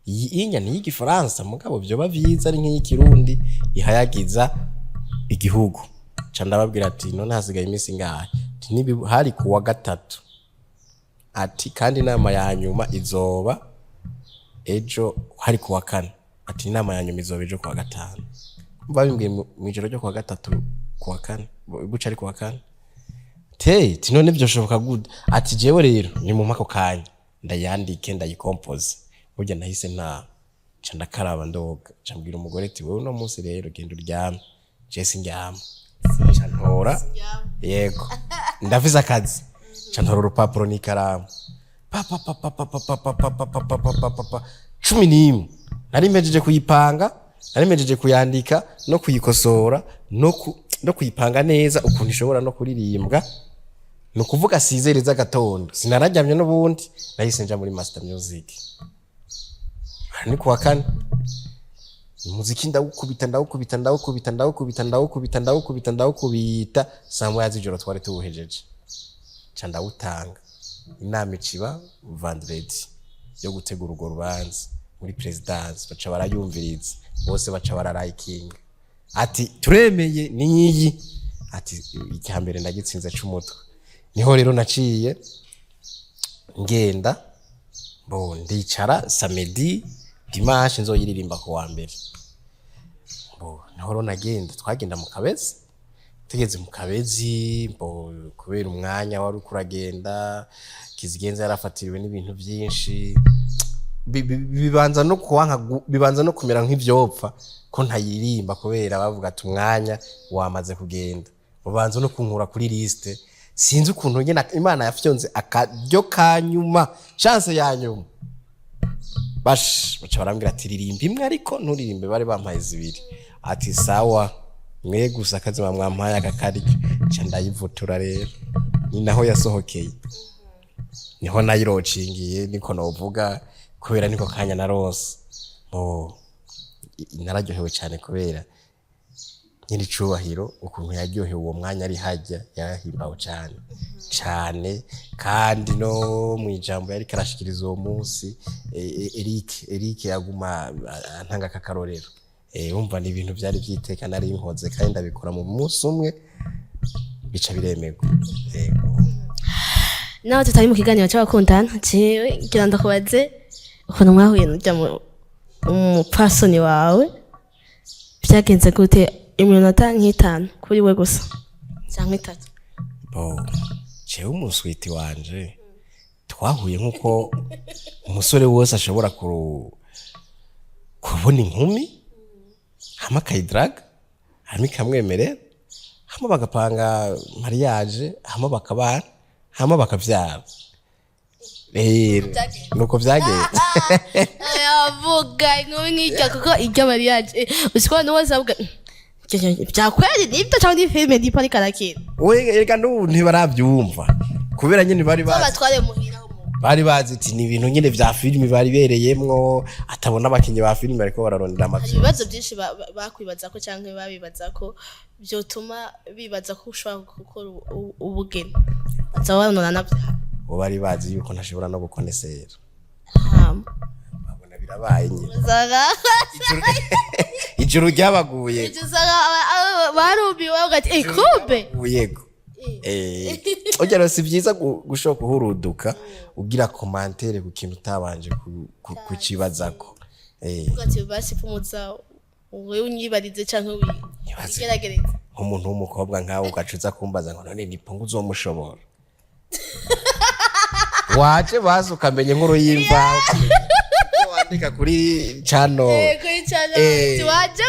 iyi inyani y'Igifaransa mugabo byoba vyiza ari nk'ikirundi ihayagiza igihugu. Ca ndababwira ati none hasigaye iminsi ngahe? Hari kuwa gatatu. Ati kandi inama ya nyuma izoba ejo hari kuwa kane. Ati inama ya nyuma izoba ejo kuwa gatanu. Babimbwiye mwijoro ryo kuwa gatatu kuwa kane, guca ari kuwa kane. None byoshoboka gute? Ati jewe rero ni mu mako kanya ndayandike ndayikompoze. Burya nahise ca ndakaraba ndoga, ca mbwira umugore ati wewe no munsi rero genda uryame, je sindyama. Ca ntora yego ndafise akazi, ca ntora urupapuro n'ikaramu, 11 nari mpejeje kuyipanga, nari mpejeje kuyandika no kuyikosora no kuyipanga neza ukuntu ishobora no kuririmbwa. No kuvuga sizereza gatondo, sinararyamye n'ubundi nahise nja muri Master Music. Ni kuwa kane umuziki ndawukubita saa moya z'ijoro twari tuwuhejeje. Ca ndawutanga, inama iciba vendredi yo gutegura urwo rubanza muri presidence. Baca barayumviriza bose, baca bararayikinga. Ati turemeye niyi. Ati icyambere ndagitsinze c'umutwe. Niho rero naciye ngenda ndicara samedi dimanche nzoyiririmba ku wa mbere. Niho rero nagenda, twagenda mu Kabezi. Tugeze mu Kabezi kubera umwanya wari kuragenda, Kizigenza yarafatiriwe n'ibintu byinshi, bibanza no kumera nk'ivyopfa ko ntayirimba kubera bavuga ati umwanya wamaze kugenda. Babanza no kunkura kuri liste. Sinzi ukuntu nyene Imana yafyonze akaryo kanyuma, chance ya nyuma. Baca barambwira ati ririmba imwe ariko nturirimbe, bari bampaye zibiri. Ati sawa, mwe gusa akazima mwampaye akakaryo. Ca ndayivutura rero, ni naho yasohokeye. Niho nayirocingiye, niko novuga kubera niko kanya narose. Nararyohewe cyane kubera nyiri cubahiro ukuntu yaryohewe uwo mwanya ari hajya, yarahimbawe cyane. Kandi no mu ijambo yari karashikiriza uwo munsi, Eric yaguma antanga kakarorero. Umva ni ibintu byari byiteka nari inkoze kandi ndabikora mu munsi umwe bica biremego. Naho tutari mu kiganiro cy'abakundana, jewe ngira ndakubaze ukuntu mwahuye n'ujya mu pasoni wawe, byagenze gute? Iminota nk'itanu kuri we gusa cyangwa 3? Jewe umuswiti wanje twahuye nkuko umusore wose ashobora kubona inkumi hama kayidraga hama ikamwemerera hama bagapanga mariage hama bakabana hama bakavyara nuko vyagenze ayavuga inkuru nk'irya kuko irya mariage usiko n'uwese avuga vyakweli nibyo cyangwa ni filime ndipo ariko arakira reka n'ubu ntibaravyumva kubera nyene batware muhira bari bazi ati ni ibintu nyene vya filime bari bereyemwo atabona abakinyi ba filime ariko bararondera amavyo ibibazo byinshi bakwibaza ko cyangwa babibaza ko byotuma bibaza ko ushobora gukora ubugeni bazabonana nabyo bo bari bazi yuko ntashobora no gukonesera babona birabaye nyine ijuru ryabaguye barubiwe ugati kumbe yego ugera si byiza gushoka uhuruduka ugira commentaire ku kintu utabanje kucibazako ugati basi pumuza wewe unyibarize canke wigeragereza umuntu w'umukobwa nkawe ugacuza kumbaza ngo none nipo uzomushobora waje bazi ukamenye nkuru y'imva wandika kuri channel waje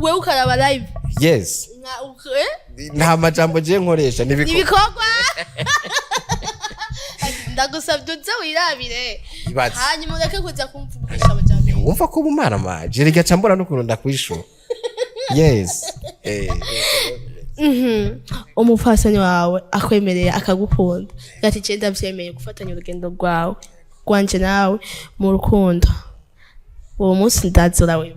wewe ukaraba live yes nta majambo je nkoresha nibikorwa ndagusabye uze wirabire hanyuma ureke kuza kumvugisha amajambo wumva ko bumara maje rega cambura no kurunda kwisho yes umupfasoni wawe akwemereye akagukunda gati je ndavyemeye gufatanya urugendo rwawe rwanje nawe mu rukundo uwo munsi ndazura wewe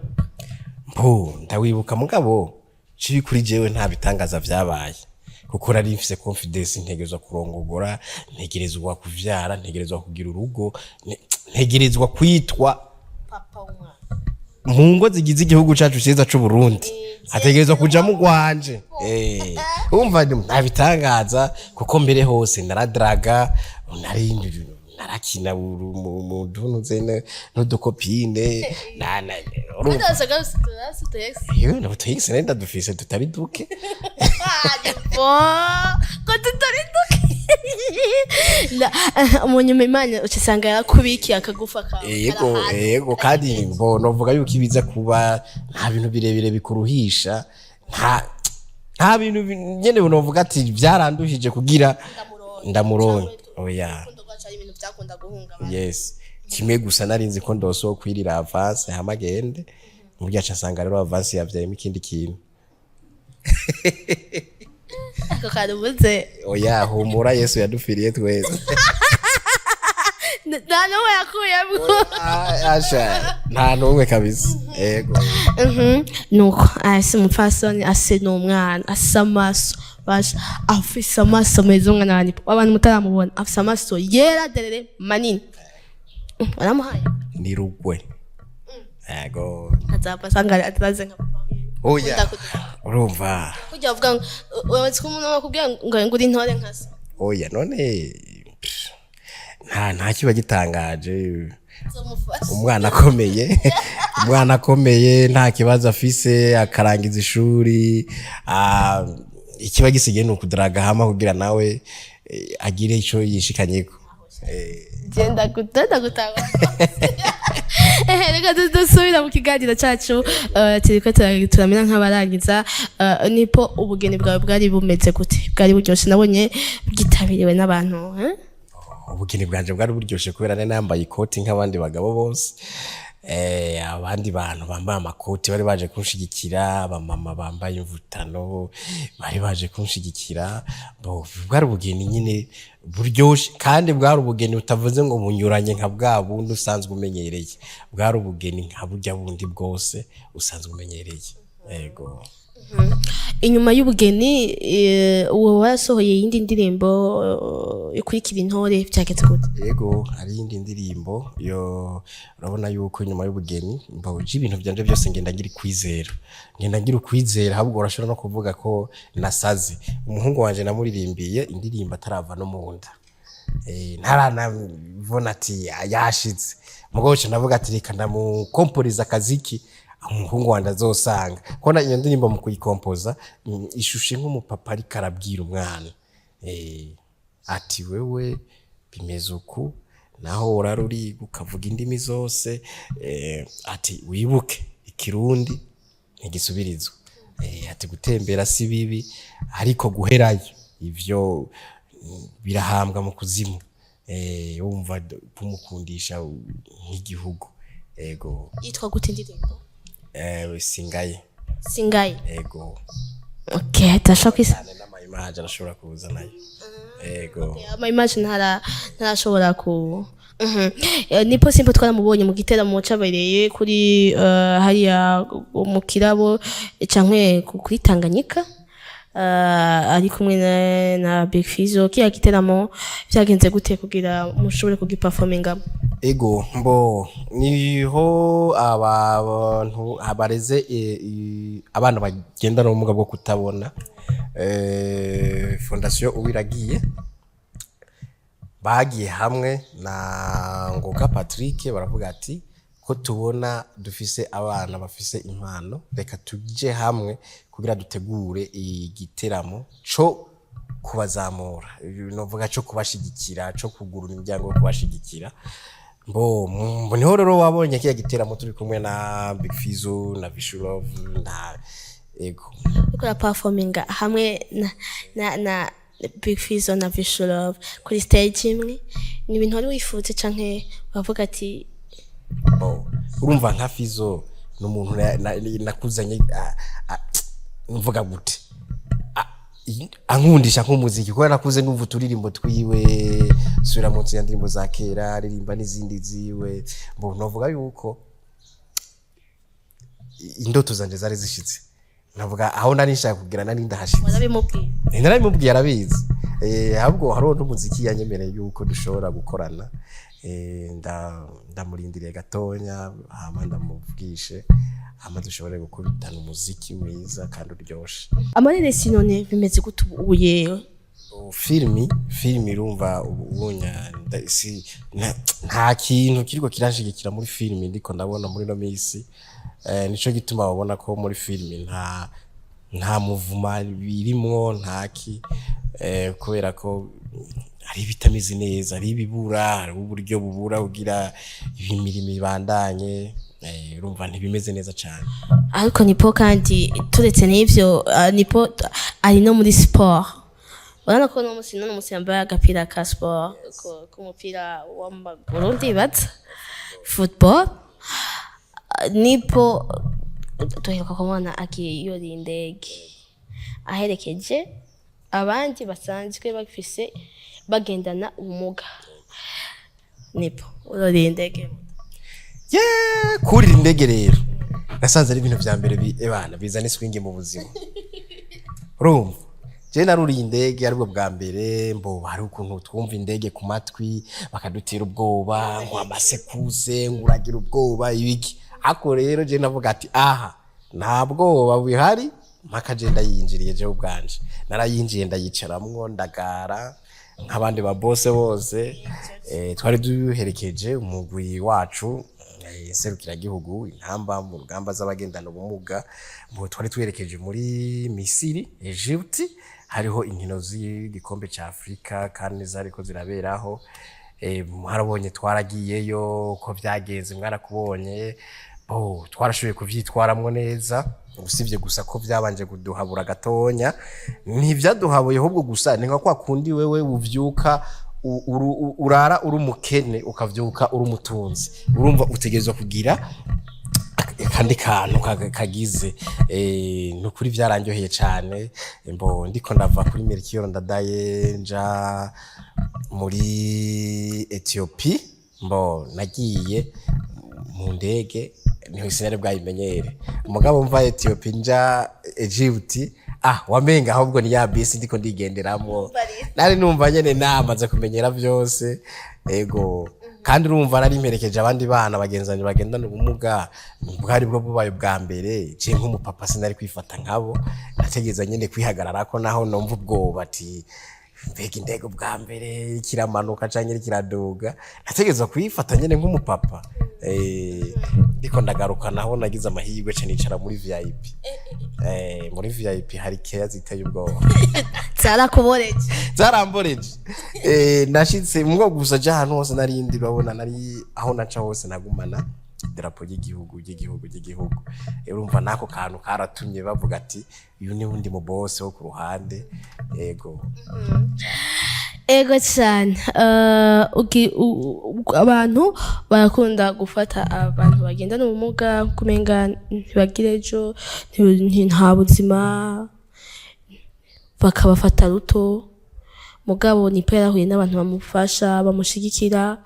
ndawibuka mugabo cibi kuri jewe nta bitangaza vyabaye kuko nari mfise confidence ntegerezwa kurongogora ntegerezwa kuvyara ntegerezwa kugira urugo ntegerezwa kwitwa papa umwana mu ngo zigize igihugu cacu ciza c'u Burundi ategerezwa kuja mu gwanje umva nta bitangaza kuko mbere hose naradraga narakina mu duntu zene n'udukopine no tuyex nenda dufise tutari duke umunyuma imana ucisanga yakubiki akagufa kawe yego kandi novuga yuko ibiza kuba nta bintu birebire bikuruhisha nta bintu nyene novuga ati vyaranduhije kugira ndamuronke oya yes kimwe gusa narinzi ko ndoso kwirira avance hamagende murya casanga rero avance yavyayemo ikindi kintu ako karubuze oya humura Yesu yadufiriye twese nta n'umwe yakuyemo asha nta n'umwe kabisa yego nuko ase umupfasoni ase n'umwana asa amaso basha afise amaso meza umwana wani abantu mutaramubona afise amaso yera derere manini baramuhaye ni rugwe yego azapa sanga ataze nka oya urumva kujya uvuga ngo wabatse ko umuntu bakubwira ngo uri ntore nkasa oya none nta kiba gitangaje umwana akomeye nta kibazo afise akarangiza ishuri ikiba gisigaye ni ukudaraga hama kugira nawe agire ico yishikanyeko genda gutanga reka dusubira mu kiganiro cacu turiko turamera nk'abarangiza nipo ubugeni bwawe bwari bumeze gute bwari buryoshe nabonye bwitabiriwe n'abantu ubugeni bwanje bwari buryoshe kubera nari nambaye ikoti nk'abandi bagabo bose abandi bantu bambaye amakoti bari baje kunshigikira abamama bambaye imvutano bari baje kunshigikira bwari ubugeni nyine buryoshe kandi bwari ubugeni utavuze ngo munyuranye nka bwa bundi usanzwe umenyereye bwari ubugeni nka burya bundi bwose usanzwe umenyereye yego inyuma y'ubugeni uwo wasohoye yindi ndirimbo ikurikira intore byageze gute yego hari yindi ndirimbo yo urabona yuko inyuma y'ubugeni mbawuje ibintu byanje byose ngenda ngira ukwizera ahubwo urashobora no kuvuga ko nasaze umuhungu wanje namuririmbiye indirimbo atarava no mu nda ntaranabona ati yashize mugabo cyo navuga ati reka ndamukomporiza akaziki umuhungu wanda azosanga kona iyo ndirimbo mu kuyikompoza ishushe nk'umupapa ariko arabwira umwana ati wewe bimeze uku naho uraruri ukavuga indimi zose ati wibuke ikirundi ntigisubirizwa ati gutembera si bibi ariko guherayo ivyo birahambwa mu kuzimu wumva kumukundisha nk'igihugu ego yitwa gute indirimbo singaye ego okay tasha kwisa n'ama image arashobora kuza nayo ego ama image ntarashobora ku nipo simple twaramubonye mu giteramo cabereye kuri hariya mu kirabo canke kuri Tanganyika ari kumwe na Big Fizzo kiya giteramo byagenze gute kugira mushobore kugiperforminga ego mbo niho abantu abareze abana bagendana ubumuga bwo kutabona fondation Uwiragiye bagiye hamwe na Ngoga Patrick baravuga ati ko tubona dufise abana bafise impano reka tuje hamwe kugira dutegure igiteramo co kubazamura novuga co kubashigikira co kugurura imiryango yo kubashigikira mbo niho rero wabonye kiya giteramo turi kumwe na Big Fizzo na Vishulove na ego ukora performinga hamwe na Big Fizzo na Vishulove kuri stage imwe ni ibintu wari wifuze canke bavuga ati urumva nka Fizzo n'umuntu nakuzanye mvuga gute ankundisha nk'umuziki kuko nakuze numva turirimbo twiwe sura mu nzira ndirimbo za kera aririmba n'izindi ziwe mbo novuga yuko indoto zanje zari zishitse navuga aho nari nshaka kugira nari ndahashitse narabimubwiye arabizi ahubwo hariho n'umuziki yanyemereye yuko dushobora gukorana ndamurindiriye gatonya hama ndamuvugishe hama dushobore gukubitana umuziki mwiza kandi uryoshe amareresi none bimeze gutubuye filmi irumva ubunya nta kintu kiriko kiranshigikira muri filmi ndiko ndabona muri no misi nico gituma babona ko muri filmi nta muvuma birimwo ntaki kubera ko hari bitamize neza hari bibura hari uburyo bubura ugira imirimo ibandanye urumva ntibimeze neza cyane ariko nipo kandi turetse n'ivyo nipo ari no muri sport urana ko no musi yambaye agapira ka sport ku mupira w'amaguru ndibaza football nipo tuheruka kumubona akiyora indege aherekeje abandi basanzwe bafise bagendana ubumuga nipo urora indege kurira indege rero nasanze ari ibintu vya mbere ebana bizana swingi mu buzima urumva je naruriye indege aribwo bwa mbere mbo hari ukuntu twumva indege ku matwi bakadutera ubwoba ngo amasekuse nguragira ubwoba ibiki ako rero je navuga ati aha nta bwoba bihari mpaka je ndayinjiriye je ubwanje narayinjiye ndayicaramwo ndagara nk'abandi ba boss bose twari duherekeje umugwi wacu serukira gihugu intamba mu rugamba z'abagendana ubumuga mbo twari twerekeje muri Misiri Egypt hariho inkino z'igikombe ca Afrika kandi zariko ziraberaho harabonye twaragiyeyo ko vyagenze mwarakubonye twarashoboye kuvyitwaramwo neza usivye gusa ko vyabanje kuduhabura gatonya ntivyaduhabuye ahubwo gusa ni nka kwa kundi wewe uvyuka urara uri umukene ukavyuka uri umutunzi urumva utegerezwa kugira kandi kantu kagize nukuri vyaranjoheye cyane mbo ndiko ndava kuri Melchior Ndadaye nja muri Ethiopia mbo nagiye mu ndege niho sinari bwayimenyere umugabo mva Ethiopia nja Egypt wamenga ahubwo ni ya bisi ndiko ndigenderamo nari numva nyene namaze kumenyera byose ego kandi urumva nari mperekeje abandi bana bagenzanye bagendana ubumuga bwari bwo bubaye bwa mbere je nk'umupapa sinari kwifata nkabo nategeza nyene kwihagarara ko naho numva ubwoba ati mbega indego bwa mbere kiramanuka canke kiraduga nategeza kwifata nyene nk'umupapa ndiko ndagaruka naho nagize amahirwe cyane nicara muri VIP muri VIP hari care ziteye ubwoba zaramboreje nashitse mwo gusa je ahantu hose narindi babona nari aho naca hose nagumana idarapo y'igihugu urumva nako kantu karatumye bavuga ati uyu ni undi mu boss wo ku ruhande ego ego cyane abantu barakunda gufata abantu bagendana ubumuga kumenga ntibagire ejo nta buzima bakabafata ruto mugabo nipo yarahuye n'abantu bamufasha bamushigikira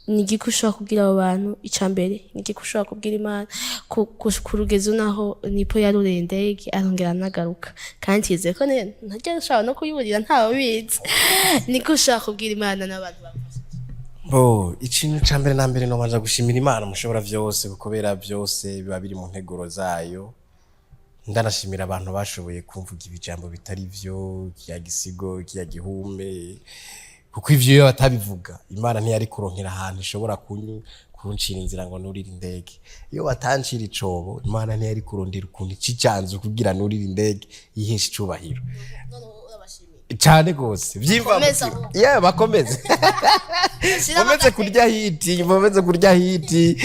nigiko ushobora kubwira abo bantu icambere nigiko ushobora kubwira Imana ku rugezo naho nipo yarureye indege arongera anagaruka kandi yizeye ko ntajya ashobora no kuyurira ntawe bizi niko ushobora kubwira Imana n'abantu bamufasha ikintu ca mbere na mbere no banza gushimira Imana mushobora vyose kubera byose biba biri mu nteguro zayo ndanashimira abantu bashoboye kumvuga ibijambo bitari vyo kiya gisigo kiya gihume kuko ivyo iyo batabivuga Imana ntiyari kuronkera ahantu ishobora kuncira inzira ngo nurire indege iyo batancira icobo Imana ntiyari kurondera ukuntu icicanze kugira nurire indege yihesha icubahiro cyane gose vyimva bakomeze bameze kurya hiti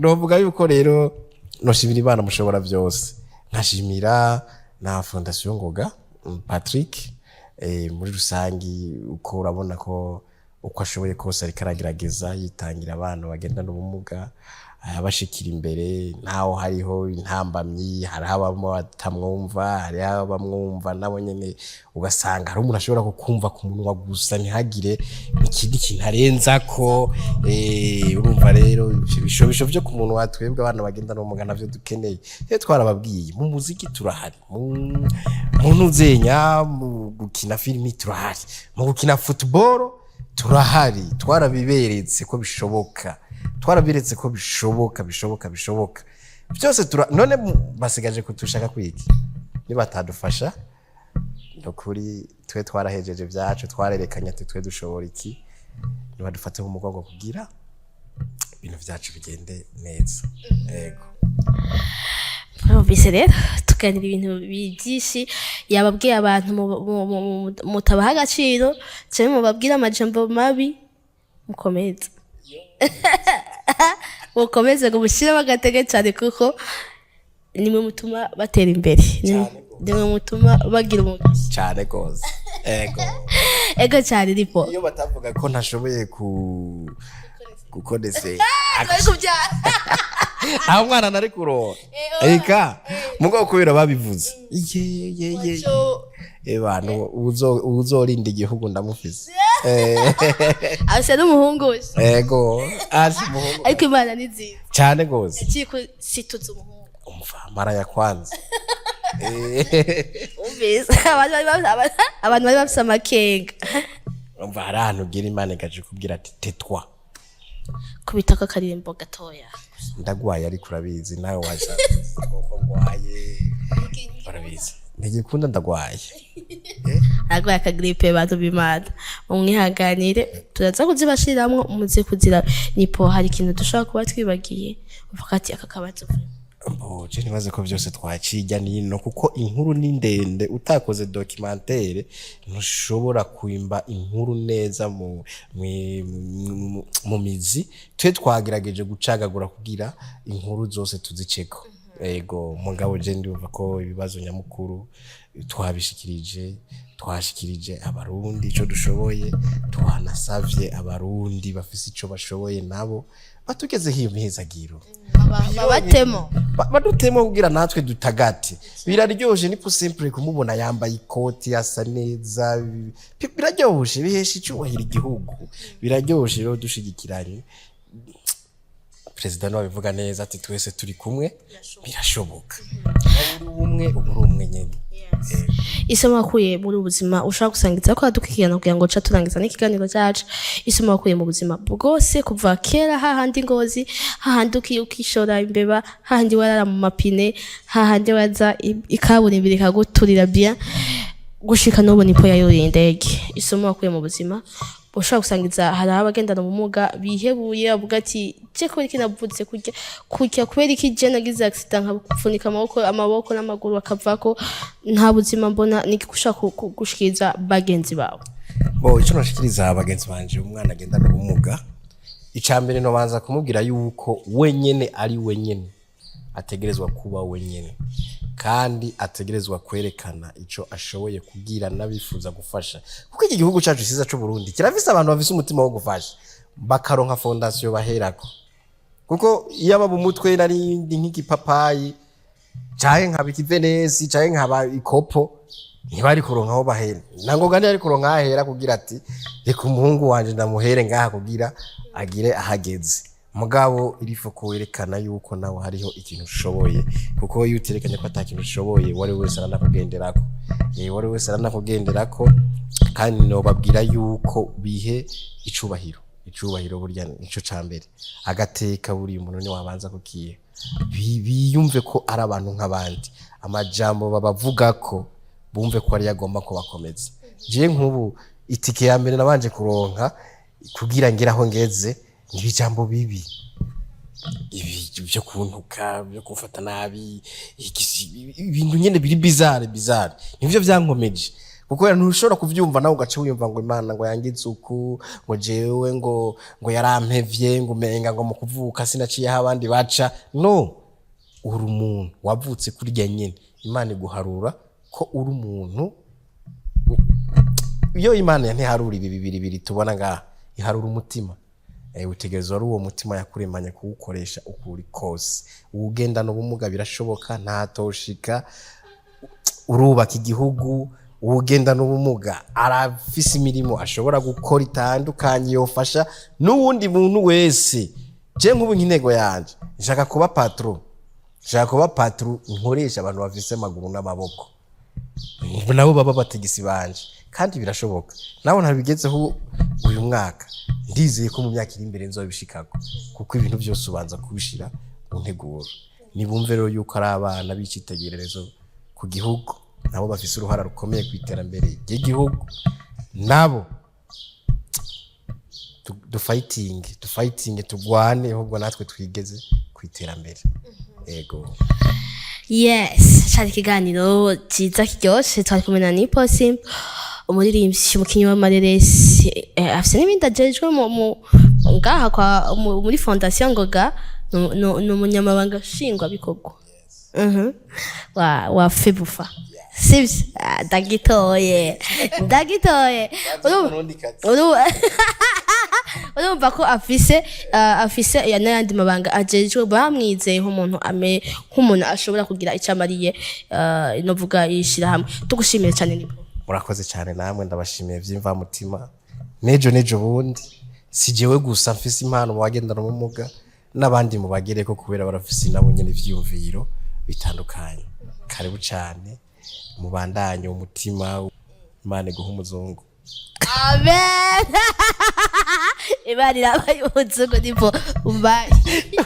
novuga yuko rero noshimira Imana mushobora vyose nkashimira na Fondation Ngoga Patrick muri rusangi uko urabona ko uko ashoboye kose ariko aragerageza yitangira abantu bagenda n'ubumuga abashikira imbere naho hariho intambamyi hari abamo batamwumva hari abamwumva nabo nyene ugasanga hari umuntu ashobora kukumva ku munwa gusa ntihagire ikindi kintu arenza ko urumva rero ibishobisho byo ku muntu watwebwe abana bagenda n'ubumuga navyo dukeneye twarababwiye mu muziki turahari mu ntuzenya mu gukina filimi turahari mu gukina football turahari twarabiberetse ko bishoboka twarabiretse ko bishoboka byose none basigaje kutushaka kwiki niba tadufasha no kuri twe twarahejeje byacu twarerekanye twe dushobora iki niba dufate mu mugongo kugira ibintu byacu bigende neza yego bise rero tuganira ibintu byinshi yababwiye abantu mutabaha agaciro cyane mubabwira amajambo mabi mukomeze mukomeze gushyiramo agatege cyane kuko nimwe mutuma batera imbere nimwe mutuma bagira umugisha cyane gose ego cyane ripo iyo batavuga ko ntashoboye gukodese aho mwana nari kuroha eka mugo kubera babivuze bantu uzorinda igihugu ndamufise asa n'umuhungu ego umuhungu ariko Imana ni nziza cyane gose kiko situze umuhungu umva mara ya kwanza umvise abantu bari bafise amakenga umva hari ahantu ugira Imana igaje kubwira ati tetwa kubitaka karirimbo gatoya ndagwaye ariko urabizi nawe waza uko ngwaye urabizi ntigikunda ndagwaye agwaye akagripe bantu b'Imana umwihanganire turaza kuzibashiramwo umuze kuzira nipo hari ikintu dushaka kuba twibagiye uvuga ati akakabazo je nibaze ko byose twacirya nino kuko inkuru ni ndende utakoze documentaire ntushobora kuimba inkuru neza mu mizi twe twagerageje gucagagura kugira inkuru zose tuziceko ego mugabo je ndumva ko ibibazo nyamukuru twashikirije abarundi ico dushoboye twanasavye abarundi bafise ico bashoboye nabo batugeze hiyo mihezagiro badutemo kugira natwe dutagate biraryoshe ni simple kumubona yambaye ikoti asa neza biraryoshe bihesha icyubahiro igihugu biraryoshe rero dushigikiranye President wabivuga neza ati twese turi kumwe birashoboka umwe nyene isomo wakuye muri ubuzima ushaka gusangiza ko adukikirana kugira ngo ca turangiza n'ikiganiro cyacu isomo wakuye mu buzima bwose kuva kera hahandi Ngozi hahandi ukishora imbeba hahandi warara mu mapine hahandi waza ikaburimbi rikaguturira bien gushika n'ubu nipo yayuriye indege isomo wakuye mu buzima ushaka gusangiza hari abagendana ubumuga bihebuye avuga ati je ko iki navutse kurya kubera iki je nagize accident nkapfunika amaboko n'amaguru bakavako nta buzima mbona nigikushaka gushikiriza bagenzi bawe ico nashikiriza abagenzi banje umwana agendana ubumuga icambere no banza kumubwira yuko wenyene ari wenyene ategerezwa kuba wenyene kandi ategerezwa kwerekana ico ashoboye kugira nabifuza gufasha kuko iki gihugu cacu cyiza cyo Burundi kirafise abantu bafise umutima wo gufasha bakaronka fondation baherako kuko iyo aba umutwe nari nk'igipapayi caye nkabiki Venesi caye nkaba ikopo ntibari kuronka aho bahera nango gandi ari kuronka ahera kugira ati reka umuhungu wanje ndamuhere ngaha kugira agire ahageze mugabo irifo kwerekana yuko nawe hariho ikintu ushoboye kuko iyo uterekanye ko atakintu ushoboye wari wese aranakugenderako wari wese aranakugenderako kandi no babwira yuko bihe icubahiro burya nico cambere agateka buri umuntu ni wabanza kukiye biyumve ko ari abantu nk'abandi amajambo babavuga ko bumve ko ari yagomba ko bakomeza je nk'ubu itike ya mbere nabanje kuronka kugira ngeraho ngeze n'ibijambo bibi ibi byo kuntuka byo gufata nabi ibintu nyene biri bizarre nivyo byankomeje kuko ntushobora kuvyumva nawe ugace wiyumva ngo Imana ngo yangize uku ngo jewe ngo yarampevye ngo menga ngo mu kuvuka sinaciye abandi baca no uri umuntu wavutse kurya nyene Imana iguharura ko uri umuntu iyo Imana yantiharura ibi bibiri tubona ngaha iharura umutima utegerezwa ari uwo mutima yakuremanye kuwukoresha ukuri kose ugendana ubumuga birashoboka ntatoshika urubaka igihugu ugendana ubumuga arafise imirimo ashobora gukora itandukanye yofasha n'uwundi muntu wese je nk'ubu nk'intego yanje nshaka kuba patron nkoresha abantu bafise amaguru n'amaboko nabo baba bategisi banje kandi birashoboka naho ntabigezeho uyu mwaka ndizeye ko mu myaka iri imbere nzobishikako kuko ibintu byose ubanza kubishira mu nteguro nibumve rero yuko ari abana bicitegererezo ku gihugu nabo bafise uruhara rukomeye ku iterambere ry'igihugu nabo du fighting tugwane ahubwo natwe twigeze ku iterambere ego yes cyari kiganiro cyiza kiryoshe twari kumwe na Nipo Simple umuririmbyi umukinyi w'amareresi afise n'ibindi ajejwe ngaha kwa muri fondation Ngoga no munyamabanga nshingwa bikorwa wa Febufa sivyo ndagitoye urumva ko afise n'ayandi mabanga ajejwe bamwizeye nk'umuntu ashobora kugira icyo amariye novuga yishira hamwe tugushimire cyane Nipo murakoze cyane namwe ndabashimiye byimva mutima nejo bundi sijewe gusa mfise impano mu bagendana ubumuga n'abandi mu bagereko kubera barafise nabo nyene ivyumviro bitandukanye karibu cyane mubandanye umutima Imana guha umuzungu amen ibarira abayuzungu Nipo umbaye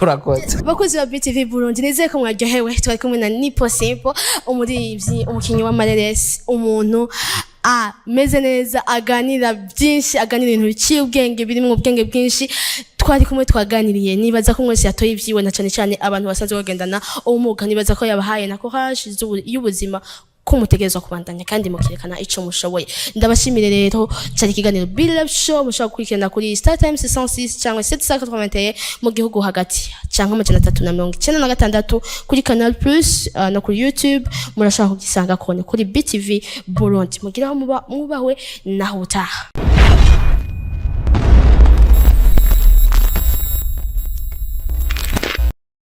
urakoze bakozi ba BTV Burundi nizeye ko mwaryohewe twari kumwe na Nipo Simple umuririmbyi umukinyi w'amareresi umuntu ameze neza aganira byinshi aganira ibintu biciye ubwenge birimo ubwenge bwinshi twari kumwe twaganiriye nibaza ko mwese yatoye ivyiwe na cyane abantu basanzwe bagendana ubumuga nibaza ko yabahaye nako hashize y'ubuzima ko mutegerezwa kubandanya kandi mukerekana ico mushoboye ndabashimire rero cyari kiganiro Be Love Show mushaka gukurikirana kuri Star Times 106 cyangwa 781 mu gihugu hagati cyangwa 396 kuri Canal Plus no kuri YouTube murashaka kugisanga kone kuri BTV Burundi mugira aho mubawe naho utaha